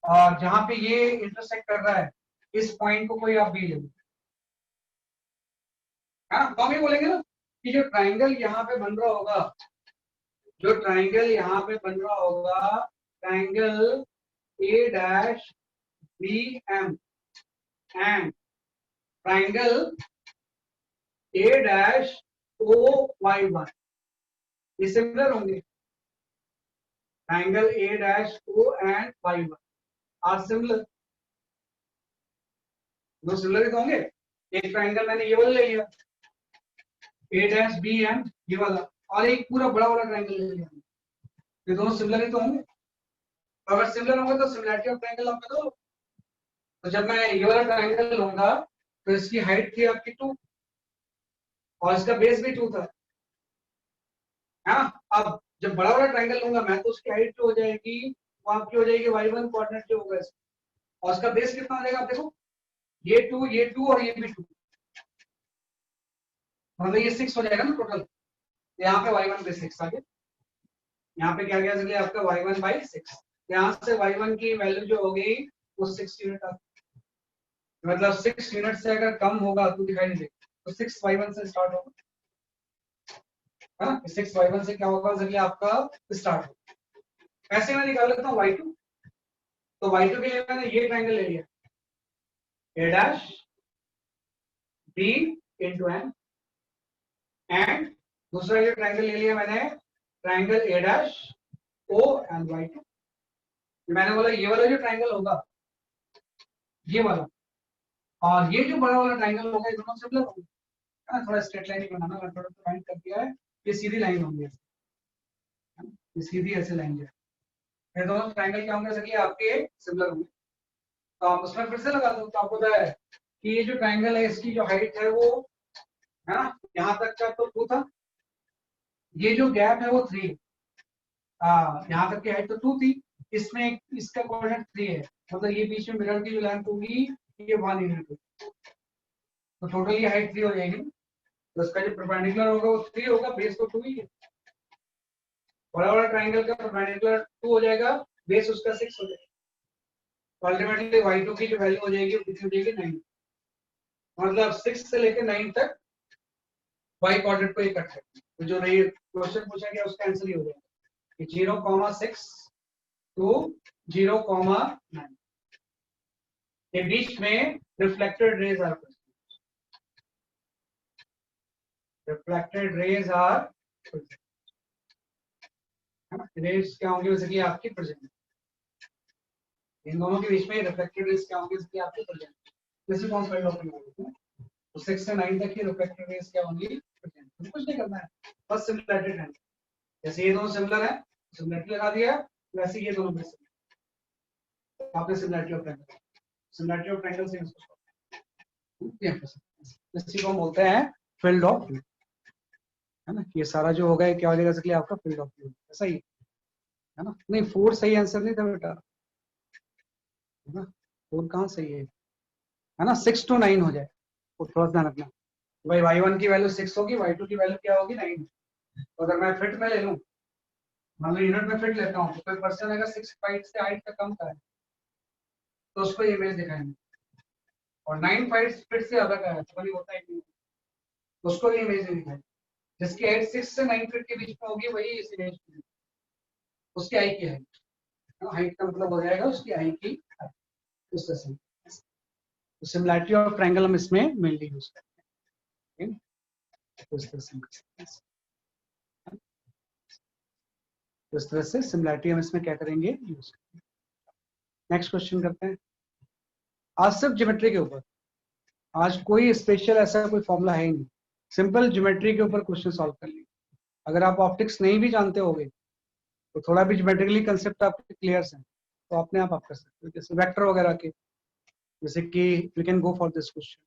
और जहां पे ये इंटरसेक्ट कर रहा है इस पॉइंट को कोई आप बी ले लो, है ना। तो हम ये बोलेंगे ना कि जो ट्राइंगल यहाँ पे बन रहा होगा, जो ट्राइंगल यहाँ पे बन रहा होगा, triangle A dash B M and triangle A dash O Y one, ये सिमिलर होंगे, triangle A dash O and Y one are similar, दो सिमिलर ही तो होंगे। एक ट्राइंगल मैंने ये वाला ले लिया ए डैश बी एंड ये वाला, और एक पूरा बड़ा वाला ट्राइंगल ले लिया, ये दोनों सिमिलर ही तो होंगे। तो अगर सिमिलर होंगे तो सिमिलरिटी ऑफ ट्राइंगल आप दो। तो जब मैं ये वाला ट्राइंगल लूंगा तो इसकी हाइट थी आपकी 2 और इसका बेस भी 2 था। हाँ, अब जब बड़ा वाला ट्राइंगल लूंगा मैं तो उसकी हाइट जो हो जाएगी वो आपकी हो जाएगी y1 कोऑर्डिनेट जो होगा इसका, और उसका बेस कितना हो जाएगा आप देखो, ये 2 और ये भी 2, मतलब ये 6 हो जाएगा ना टोटल। यहाँ पे y1 पे 6 आ गया, यहाँ पे क्या गया चलिए आपका y1 बाई 6, यहाँ से y1 की वैल्यू जो होगी वो 6 यूनिट आ, मतलब 6 यूनिट से अगर कम होगा तो दिखाई नहीं देगा, तो 6 y1 से स्टार्ट होगा। हाँ, 6 y1 से क्या होगा चलिए आपका स्टार्ट होगा। ऐसे मैं निकाल लेता हूँ y2, तो y2 के लिए मैंने ये ट्राइंगल ले लिया A dash B into N, and दूसरा ये ट्राइंगल ले लिया मैंने triangle A dash O and y2। मैंने बोला ये वाला जो ट्राइंगल होगा ये वाला, और ये जो बड़ा वाला ट्राइंगल होगा ये दोनों सिमिलर होंगे, है ना। थोड़ा स्ट्रेट लाइन ही बनाना, मैं थोड़ा सा लाइन कर दिया है, ये सीधी लाइन होंगी, ये सीधी ऐसे लाइन है, ये दोनों ट्राइंगल क्या होंगे सके आपके सिमिलर होंगे। तो आप उसमें फिर से लगा दो, तो आपको पता है कि ये जो ट्राइंगल है इसकी जो हाइट है वो, है ना, यहाँ तक का तो 2 था, ये जो गैप है वो 3 है, यहाँ तक की हाइट तो 2 थी, इसमें इसका कोऑर्डिनेट 3 है, मतलब ये बीच में मिरर की जो लेंथ होगी ये 1 यूनिट होगी, तो टोटल ये हाइट 3 हो जाएगी। तो इसका जो परपेंडिकुलर होगा वो 3 होगा, बेस तो 2 ही है, बड़ा वाला ट्राइंगल का परपेंडिकुलर 2 हो जाएगा, बेस उसका 6 हो जाएगा, तो अल्टीमेटली y2 की जो वैल्यू हो जाएगी वो कितनी हो जाएगी 9, मतलब 6 से लेकर 9 तक y कोऑर्डिनेट को ये कट सकते हैं। तो जो रही क्वेश्चन पूछा गया उसका आंसर ये हो जाएगा कि 0,6 टू 0,9 के बीच में reflected rays are present, reflected rays are rays क्या होंगी वैसे कि आपकी प्रेजेंट, इन दोनों के बीच में रिफ्लेक्टेड रेज क्या होंगी वैसे कि आपकी प्रेजेंट, जैसे कौन सा डॉक्यूमेंट होता है तो 6 से 9 तक की रिफ्लेक्टेड रेज क्या होंगी प्रेजेंट, कुछ नहीं करना है, बस सिमिलरिटी है, जैसे ये दोनों सिमिलर है सिमिलरिटी लगा दिया, वैसे ये दोनों भी सिमिलर, आपने similarity of triangle, similarity of triangle से इसी को हम बोलते हैं फील्ड ऑफ व्यू, है ना। ये सारा जो होगा क्या हो जाएगा इसके लिए आपका फील्ड ऑफ व्यू, ऐसा ही है ना। नहीं 4 सही आंसर नहीं था बेटा, है ना, 4 कहाँ सही है ना, 6 to 9 हो जाए, तो थोड़ा ध्यान रखना भाई, y1 की वैल्यू 6 होगी, y2 की वैल्यू क्या होगी 9, तो अगर मैं फिट में ले लूं, मान लो यूनिट में फिट लेता हूँ, तो कोई पर्सन अगर 6 फीट से हाइट का कम का है तो उसको इमेज दिखाएंगे, और 9 फीट से ज्यादा का है तो कभी होता है नहीं, तो उसको भी इमेज नहीं दिखाएंगे, जिसकी हाइट 6 से 9 फीट के बीच में होगी वही इस इमेज में, उसकी आई की हाइट का मतलब हो जाएगा उसकी आई की height, इस तरह से। तो सिमिलरिटी ऑफ ट्रायंगल हम इसमें मेनली यूज करते हैं, तो इस तरह से तो इस तरह से सिमिलरिटी हम इसमें क्या करेंगे यूज करेंगे। नेक्स्ट क्वेश्चन करते हैं, आज सिर्फ ज्योमेट्री के ऊपर, आज कोई स्पेशल ऐसा कोई फॉर्मूला है ही नहीं, सिंपल ज्योमेट्री के ऊपर क्वेश्चन सॉल्व कर लेंगे। अगर आप ऑप्टिक्स नहीं भी जानते होगे तो थोड़ा भी ज्योमेट्रिकली कंसेप्ट आपके क्लियर हैं तो अपने आप कर सकते हो, जैसे वेक्टर वगैरह के, जैसे कि we can go for this question.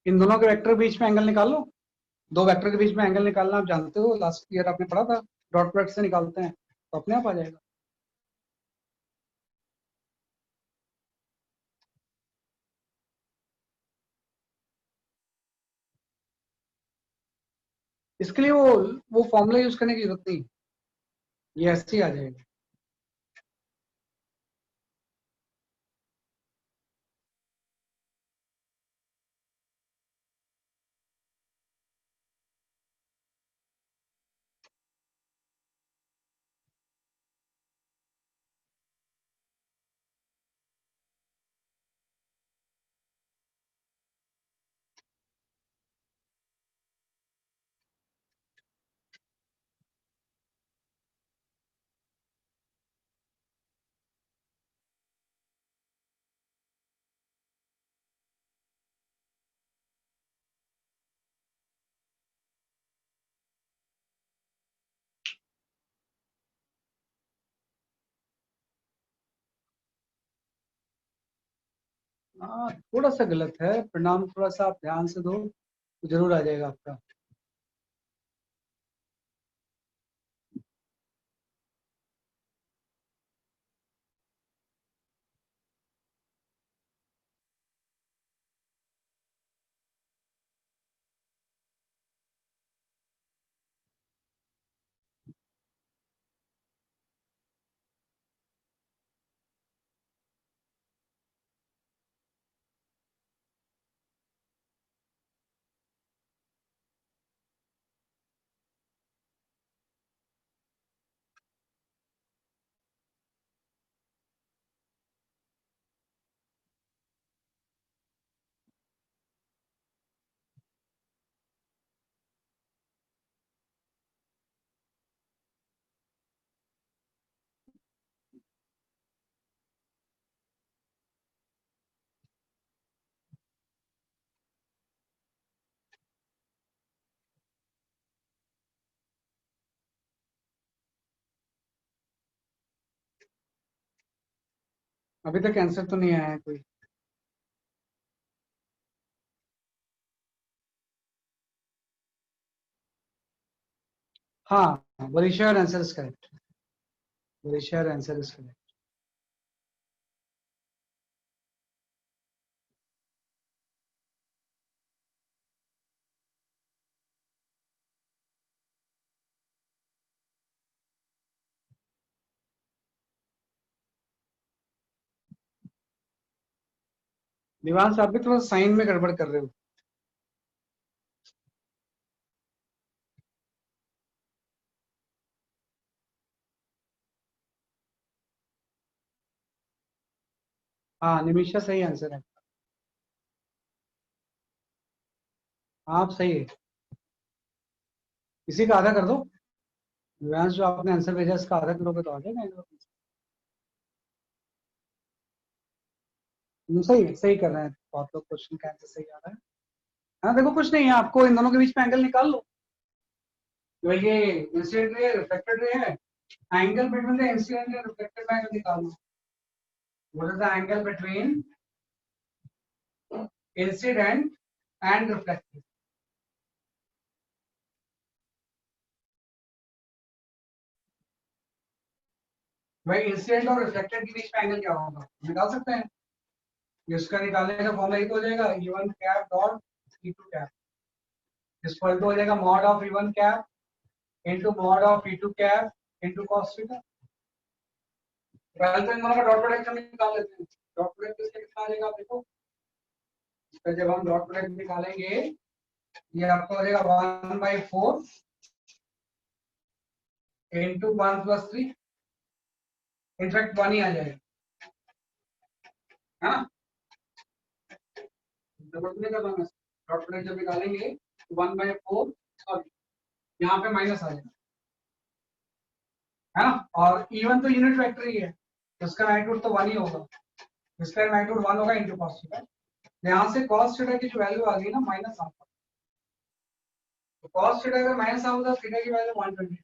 इन दोनों के वेक्टर के बीच में एंगल निकालो। दो वेक्टर के बीच में एंगल निकालना आप जानते हो, लास्ट ईयर आपने पढ़ा था, डॉट प्रोडक्ट से निकालते हैं तो अपने आप आ जाएगा। इसके लिए वो फॉर्मूला यूज करने की जरूरत नहीं, ये ऐसे ही आ जाएगा। हाँ, थोड़ा सा गलत है, परिणाम थोड़ा सा आप ध्यान से दो तो जरूर आ जाएगा आपका। अभी तक आंसर तो नहीं आया है कोई। हाँ, Varisha answer is correct. Varisha answer is correct. Divansh आप भी थोड़ा साइन में गड़बड़ कर रहे हो। हाँ, निमिषा सही आंसर है। आप सही है। इसी का आधा कर दो। दिव्यांश जो आपने आंसर भेजा इसका आधा करोगे तो आ जाएगा। सही सही कर रहे हैं, बहुत लोग क्वेश्चन का आंसर सही आ रहा है। हाँ, देखो कुछ नहीं है, आपको इन दोनों के बीच में एंगल निकाल लो। तो ये इंसिडेंट रे रिफ्लेक्टेड रे है, angle between the incident and reflected angle निकाल लो। What is the angle between incident and reflected? भाई इंसिडेंट और रिफ्लेक्टेड के बीच में एंगल क्या होगा निकाल सकते हैं। इसका निकालने का फॉर्मूला एक हो जाएगा e1 cap dot e2 cap equal to हो जाएगा mod of e1 cap into mod of e2 cap into cos theta. पहले तो इन दोनों का डॉट प्रोडक्ट हम निकाल लेते हैं। डॉट प्रोडक्ट इसका कितना आ जाएगा आप देखो, तो जब हम डॉट प्रोडक्ट निकालेंगे ये आपको हो जाएगा 1/4 इंटू 1+3, इनफैक्ट 1 ही आ जाएगा, है ना। जबरदस्ती नहीं करना, डॉट प्रोडक्ट जब निकालेंगे तो 1/4, सॉरी यहाँ पे माइनस आ जाएगा, है ना। और इवन तो यूनिट वेक्टर ही है, इसका मैग्नीट्यूड तो 1 ही होगा, इसका मैग्नीट्यूड 1 होगा इंटू कॉस थीटा। यहाँ से कॉस थीटा की जो वैल्यू आ गई ना माइनस हाफ, तो कॉस थीटा अगर माइनस हाफ होता है थीटा की वैल्यू 120,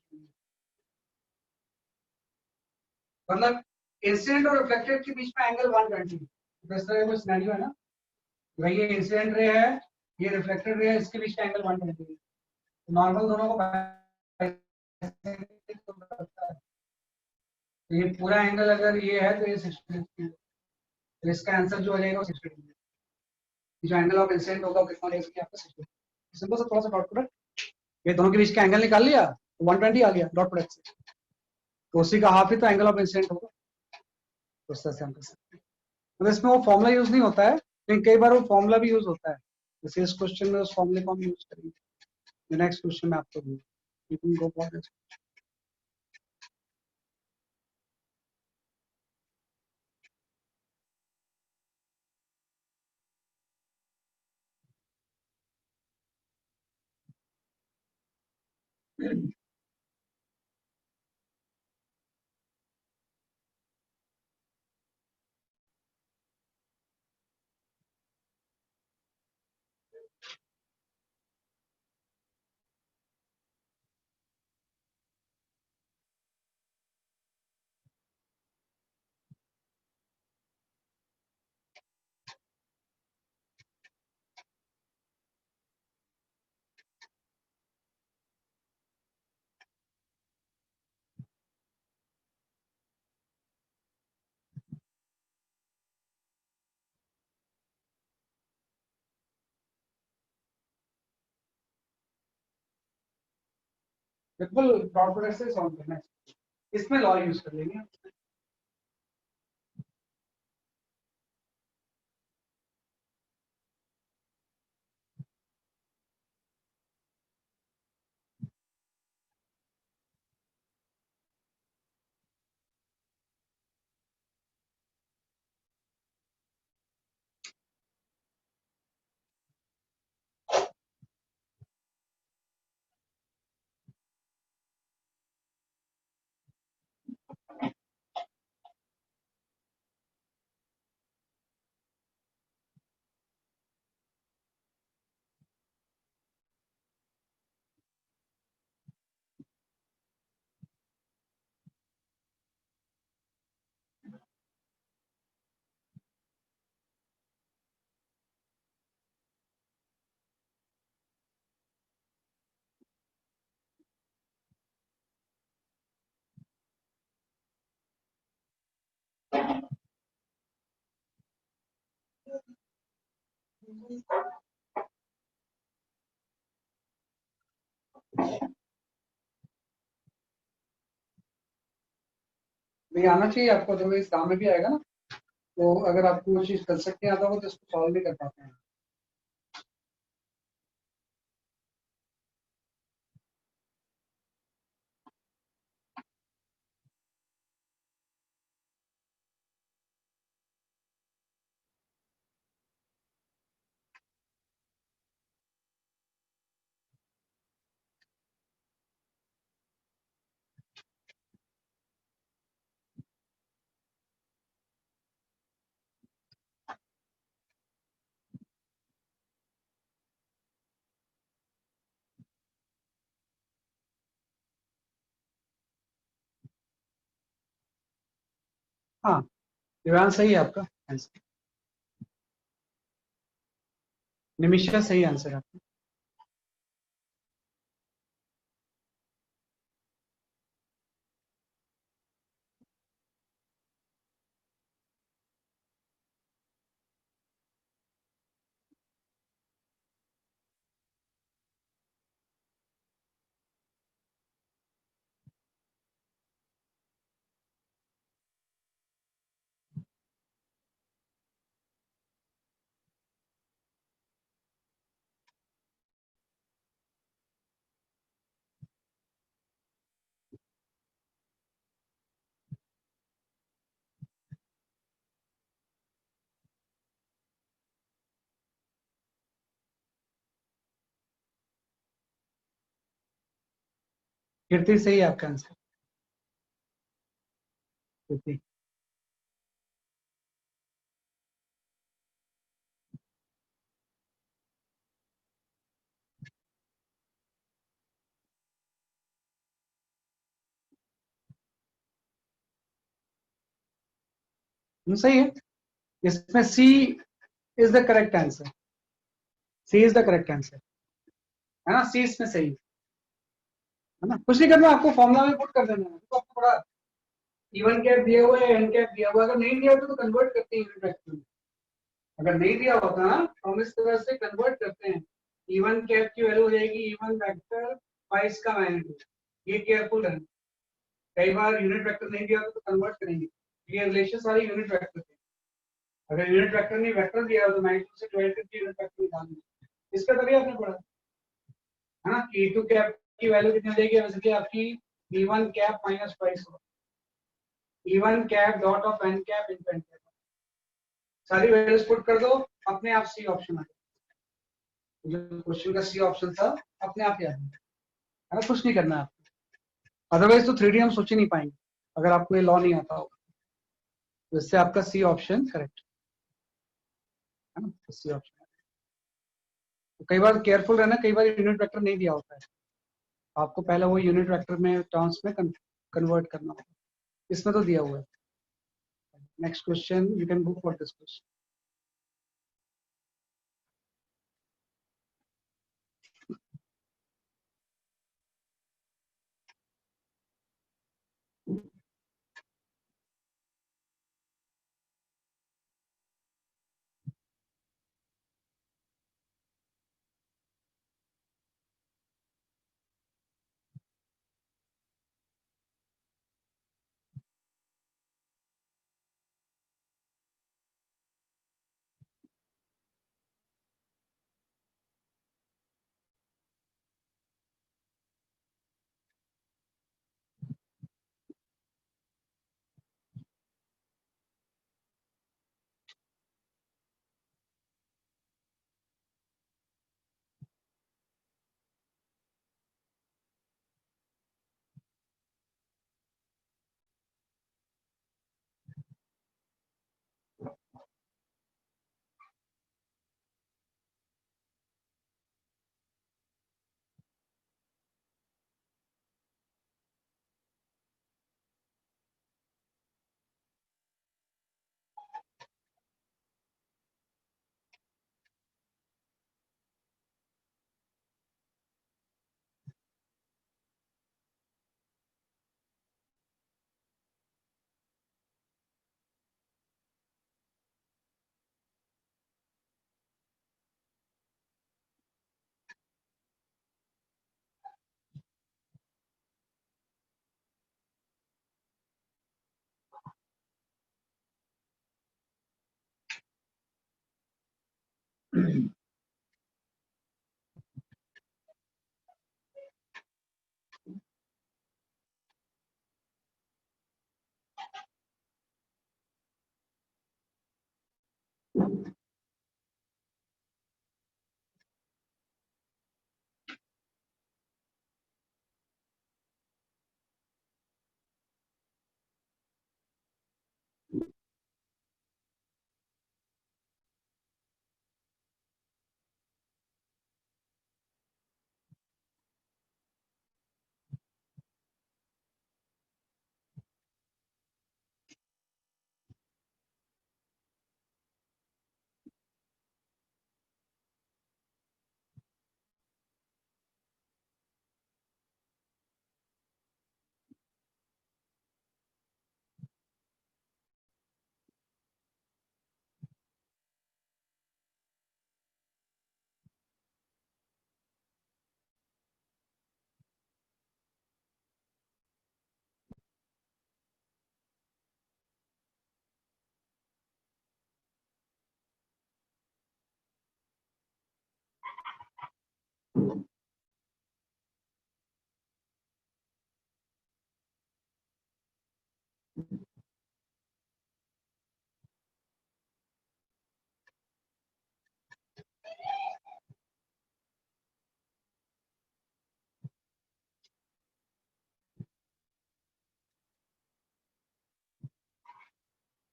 मतलब इंसिडेंट और रिफ्लेक्टेड के बीच में एंगल 120। तो इस तरह का सिनेरियो है ना, भाई ये इंसिडेंट रे है, ये रिफ्लेक्टेड रे है, इसके बीच का एंगल 120 है। नॉर्मल दोनों को तो ये पूरा एंगल अगर ये है तो ये 60 डिग्री, तो इसका आंसर जो हो जाएगा वो 60 डिग्री। जो एंगल ऑफ इंसिडेंट होगा कितना रहेगा इसकी आपका 60 डिग्री। सिंपल सा थोड़ा सा डॉट प्रोडक्ट, ये दोनों के बीच का एंगल निकाल लिया तो 120 आ गया डॉट प्रोडक्ट से, तो उसी का हाफ ही तो एंगल ऑफ इंसिडेंट होगा, तो उस तरह से हम कर सकते हैं। तो इसमें वो फॉर्मूला यूज नहीं होता है, लेकिन कई बार वो फॉर्मूला भी यूज होता है, जैसे इस क्वेश्चन में उस फॉर्मूले को हम यूज करेंगे। नेक्स्ट क्वेश्चन में आपको दूंगा, you can go for this. बिल्कुल डॉट प्रोडक्ट से सॉल्व करना है, इसमें लॉ यूज कर लेंगे। नहीं आना चाहिए आपको, जब इस काम में भी आएगा ना, तो अगर आपको वो चीज कंसेप्ट नहीं आता हो तो इसको सॉल्व भी कर पाते हैं। हाँ दिव्यांश सही है आपका आंसर, निमिषा सही आंसर है आपका। कीर्ति सही है आपका आंसर। कीर्ति। सही है। इसमें C is the correct answer. C is the correct answer, है ना। सी इसमें सही है ना। कुछ नहीं करना, आपको फॉर्मूला में पुट कर देना है, तो आपको बड़ा इवन कैप दिया हुआ है, एन कैप दिया हुआ है, अगर नहीं दिया तो कन्वर्ट करते हैं यूनिट वेक्टर में। अगर नहीं दिया होता ना तो हम इस तरह से कन्वर्ट करते हैं। इवन कैप की वैल्यू हो जाएगी इवन वेक्टर बाय इसका मैग्नीट्यूड। ये केयरफुल है, कई बार यूनिट वेक्टर नहीं दिया तो कन्वर्ट करेंगे। ये रिलेशन सारी यूनिट वेक्टर थे। अगर यूनिट वेक्टर नहीं वेक्टर दिया तो मैग्नीट्यूड से डिवाइड करके यूनिट वेक्टर निकालना। इसका तभी आपने पढ़ा है ना कि टू कैप की वैल्यू कितनी हो जाएगी, वैसे कि आपकी इवन कैप माइनस प्राइस होगा, e one cap dot of N cap in N cap. सारी वैल्यूज पुट कर दो, अपने आप सी ऑप्शन आ जाएगा। जो क्वेश्चन का सी ऑप्शन था अपने आप ही आ जाएगा, है ना। कुछ नहीं करना है आपको, अदरवाइज तो 3D हम सोच ही नहीं पाएंगे अगर आपको ये लॉ नहीं आता होगा। तो इससे आपका सी ऑप्शन करेक्ट है ना, सी ऑप्शन। तो कई बार केयरफुल रहना, कई बार यूनिट वेक्टर नहीं दिया होता है, आपको पहले वो यूनिट वेक्टर में टर्म्स में कन्वर्ट करना होगा। इसमें तो दिया हुआ है। Next question, you can go for this question.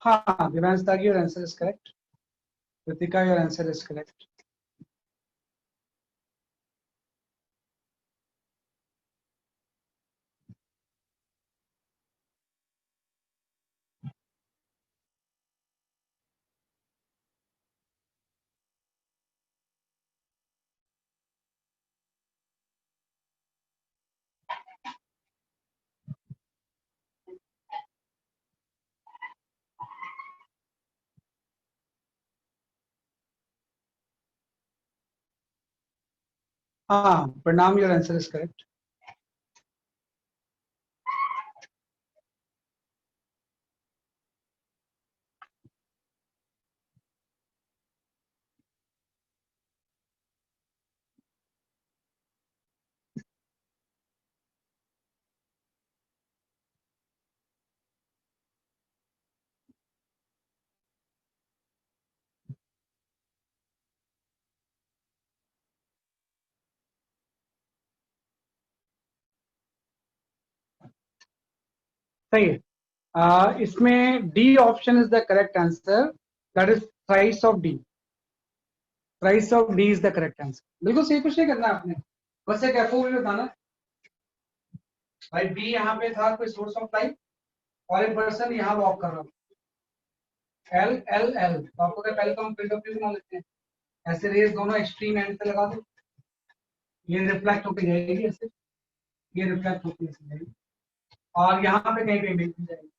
हाँ, दिव्यांश दागी, your answer is correct. Ritika, your answer is correct. हाँ, प्रणाम, your answer is correct. सही है. इसमें D option is the correct answer. That is thrice of D. Thrice of D is the correct answer. बिल्कुल सही, कुछ नहीं करना है आपने, बस एक एफओवी बताना. भाई बी यहाँ पे था कोई सोर्स ऑफ लाइट और एक पर्सन यहाँ वॉक कर रहा था. एल एल एल, तो आपको क्या पहले तो हम फील्ड ऑफ व्यू बना लेते हैं. ऐसे रेस दोनों एक्सट्रीम एंड पे लगा दो, ये रिफ्लेक्ट होकर जाएगी ऐसे, ये रिफ्लेक्ट होकर ऐसे जाएगी और यहाँ पे कहीं पे इमेज मिल जाएगी,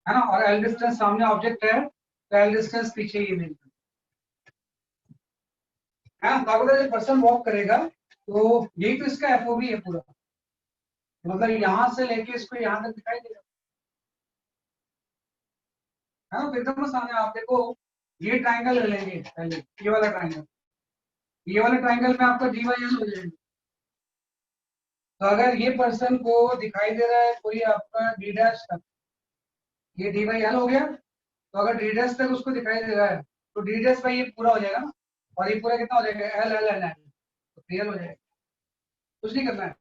है ना. और एल डिस्टेंस सामने ऑब्जेक्ट है तो एल डिस्टेंस पीछे ये इमेज है ना. तो अगर पर्सन वॉक करेगा तो यही तो इसका एफओवी है पूरा. मतलब यहाँ से लेके इसको यहाँ तक दिखाई देगा, है ना. तो एकदम सामने आप देखो, ये ट्राइंगल ले लेंगे पहले, ये वाला ट्राइंगल, ये वाले ट्राइंगल में आपका डी वाई एल हो जाएगा. तो अगर ये पर्सन को दिखाई दे रहा है कोई आपका डी डैश तक, ये डी वाई एल हो गया. तो अगर डी डैश तक उसको दिखाई दे रहा है तो डी डैश बाई ये पूरा हो जाएगा ना. और ये पूरा कितना हो जाएगा, एल एल एल एल, तो रियल हो जाएगा. कुछ नहीं करना है.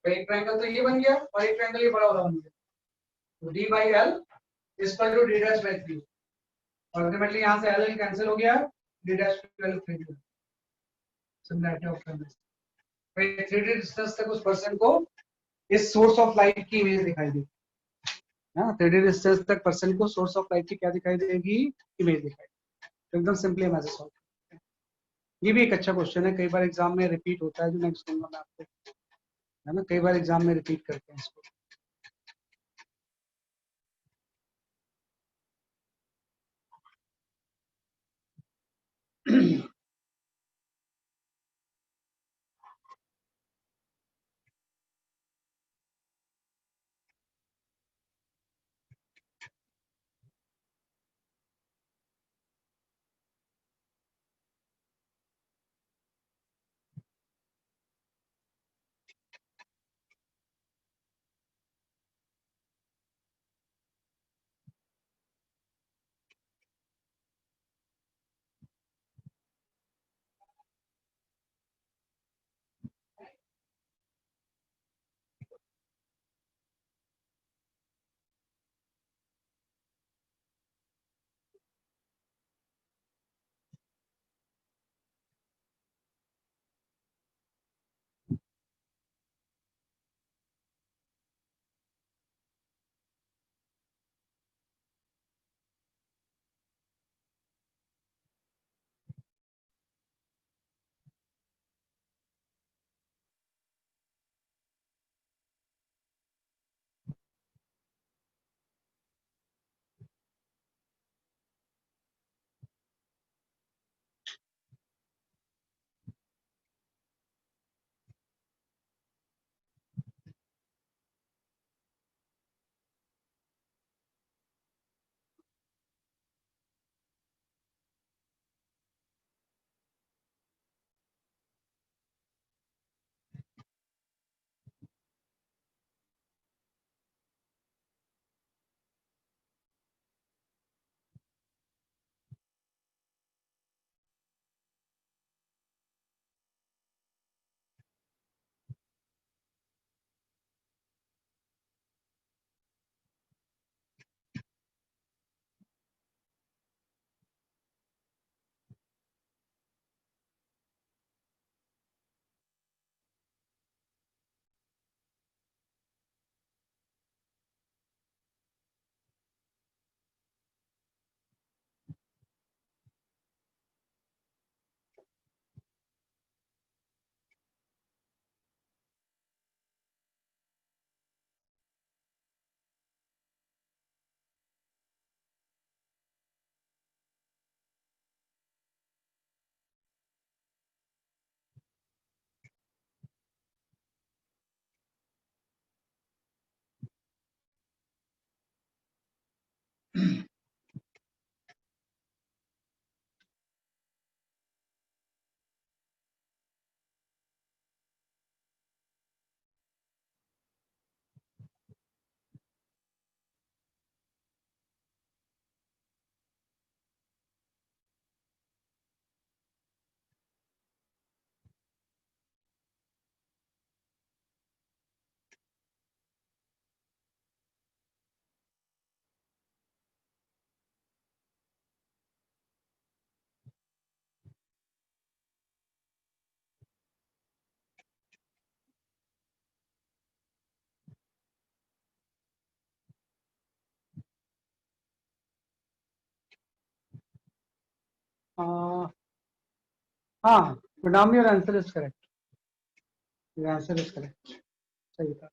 तो एक ट्राइंगल तो ये बन गया और एक ट्राइंगल ये बड़ा वाला बन गया. तो D by L is equal to D dash by 3. Ultimately यहाँ से एल एल कैंसिल हो गया, डी डैश की वैल्यू 3 थ्री डी डिस्टेंस तक उस पर्सन को इस सोर्स ऑफ लाइट की इमेज दिखाई देगी. हाँ, थ्री डी डिस्टेंस तक पर्सन को सोर्स ऑफ लाइट की क्या दिखाई देगी, इमेज दिखाई देगी. तो एकदम सिंपली मैसेज सॉल्व. ये भी एक अच्छा क्वेश्चन है, कई बार एग्जाम में रिपीट होता है, जो नेक्स्ट दूंगा मैं आपको, है ना. कई बार एग्जाम में रिपीट करते हैं इसको. हाँ, but now your answer is correct. Your answer is correct. सही था.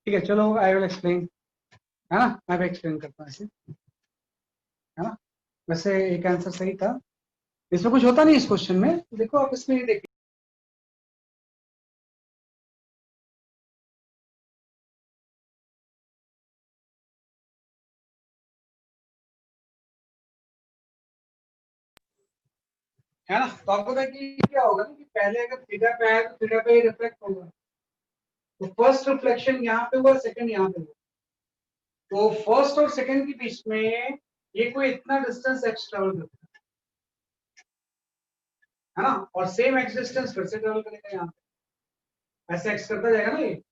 ठीक है, चलो आई विल एक्सप्लेन, है ना. मैं भी एक्सप्लेन करता हूँ ऐसे, है ना. वैसे एक आंसर सही था, इसमें कुछ होता नहीं इस क्वेश्चन में. देखो आप इसमें ये देखिए, है ना. तो आपको पता है कि क्या होगा ना, कि पहले अगर थीटा पे है तो थीटा पे ही रिफ्लेक्ट होगा. तो फर्स्ट रिफ्लेक्शन यहाँ पे हुआ, सेकंड यहाँ पे हुआ. तो फर्स्ट और सेकंड के बीच में ये कोई इतना डिस्टेंस एक्स ट्रेवल करता है ना, और सेम एक्स डिस्टेंस फिर से ट्रेवल करेगा यहाँ पे, ऐसे एक्स करता जाएगा ना ये,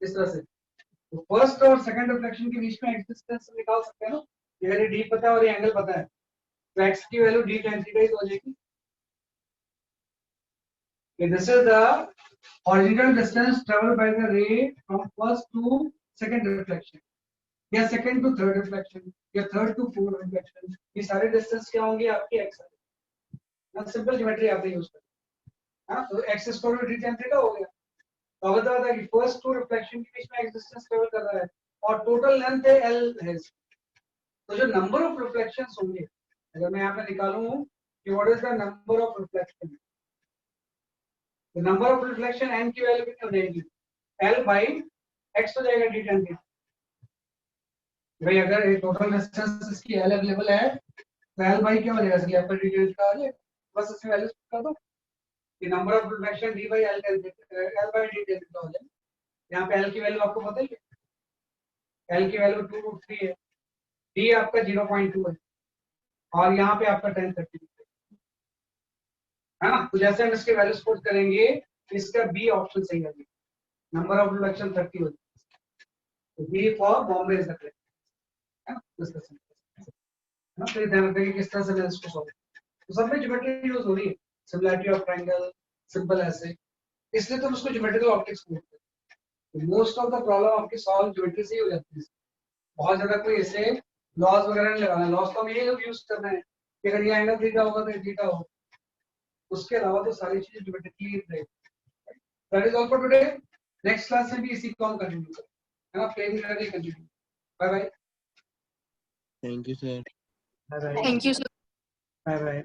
इस तरह से. तो फर्स्ट और सेकंड रिफ्लेक्शन के बीच में एक्स डिस्टेंस निकाल सकते हैं ना. अगर ये डी पता है और ये एंगल पता है, तो एक्स की वैल्यू डी tan थीटा ही हो जाएगी. This is the horizontal distance traveled by the ray from first to second reflection, या second to third reflection, या third to fourth reflection. ये सारे डिस्टेंस क्या होंगे आपके एक्स. ना सिंपल ज्योमेट्री आपने यूज कर, हाँ. तो x square D tan theta हो गया. तो अब बता कि फर्स्ट टू रिफ्लेक्शन के बीच में एक्स डिस्टेंस ट्रेवल कर रहा है और टोटल लेंथ है एल है. तो जो नंबर ऑफ रिफ्लेक्शंस होंगे, अगर मैं यहाँ पे निकालूं कि what is the number of reflection, तो नंबर ऑफ रिफ्लेक्शन n की वैल्यू कितनी हो जाएगी, l बाई x हो जाएगा d tan थीटा. भाई अगर ये टोटल डिस्टेंस इसकी l अवेलेबल है तो l बाई क्या हो जाएगा, इसकी अपर डी tan का आ जाएगा. बस इसमें वैल्यू कर दो कि number of reflection d by l tan theta, l by d tan theta हो जाएगा. यहाँ पे l की वैल्यू आपको पता ही है, l की वैल्यू 2√3 है, d आपका 0.2 है, और यहाँ पे आपका 1030 है ना. तो जैसे हम इसके वैल्यूज पुट करेंगे, इसका बी ऑप्शन सही है. नंबर ऑफ रिफ्लेक्शन 30 हो जाएगा. तो B for Bombay is the correct, है ना. तो ध्यान रखिए किस तरह से मैं इसको सॉल्व. तो सब में ज्योमेट्री यूज हो रही है, सिमिलरिटी ऑफ ट्रायंगल, सिंपल ऐसे, इसलिए तो उसको ज्योमेट्रिकल ऑप्टिक्स बोलते हैं. मोस्ट ऑफ द प्रॉब्लम आपकी सॉल्व ज्योमेट्री से ही हो जाती है. बहुत ज्यादा कोई ऐसे लॉज वगैरह नहीं लगाना. लॉज तो हम यही यूज करना है कि अगर ये एंगल थीटा होगा तो थीटा होगा. उसके अलावा तो सारी चीजें ज्योमेट्रिकली रहेगी. That is all for today. Next class में भी इसी को हम कंटिन्यू करेंगे, है ना. प्लेन करके continue. Bye bye. Thank you sir. Bye bye. Thank you, sir. Bye bye.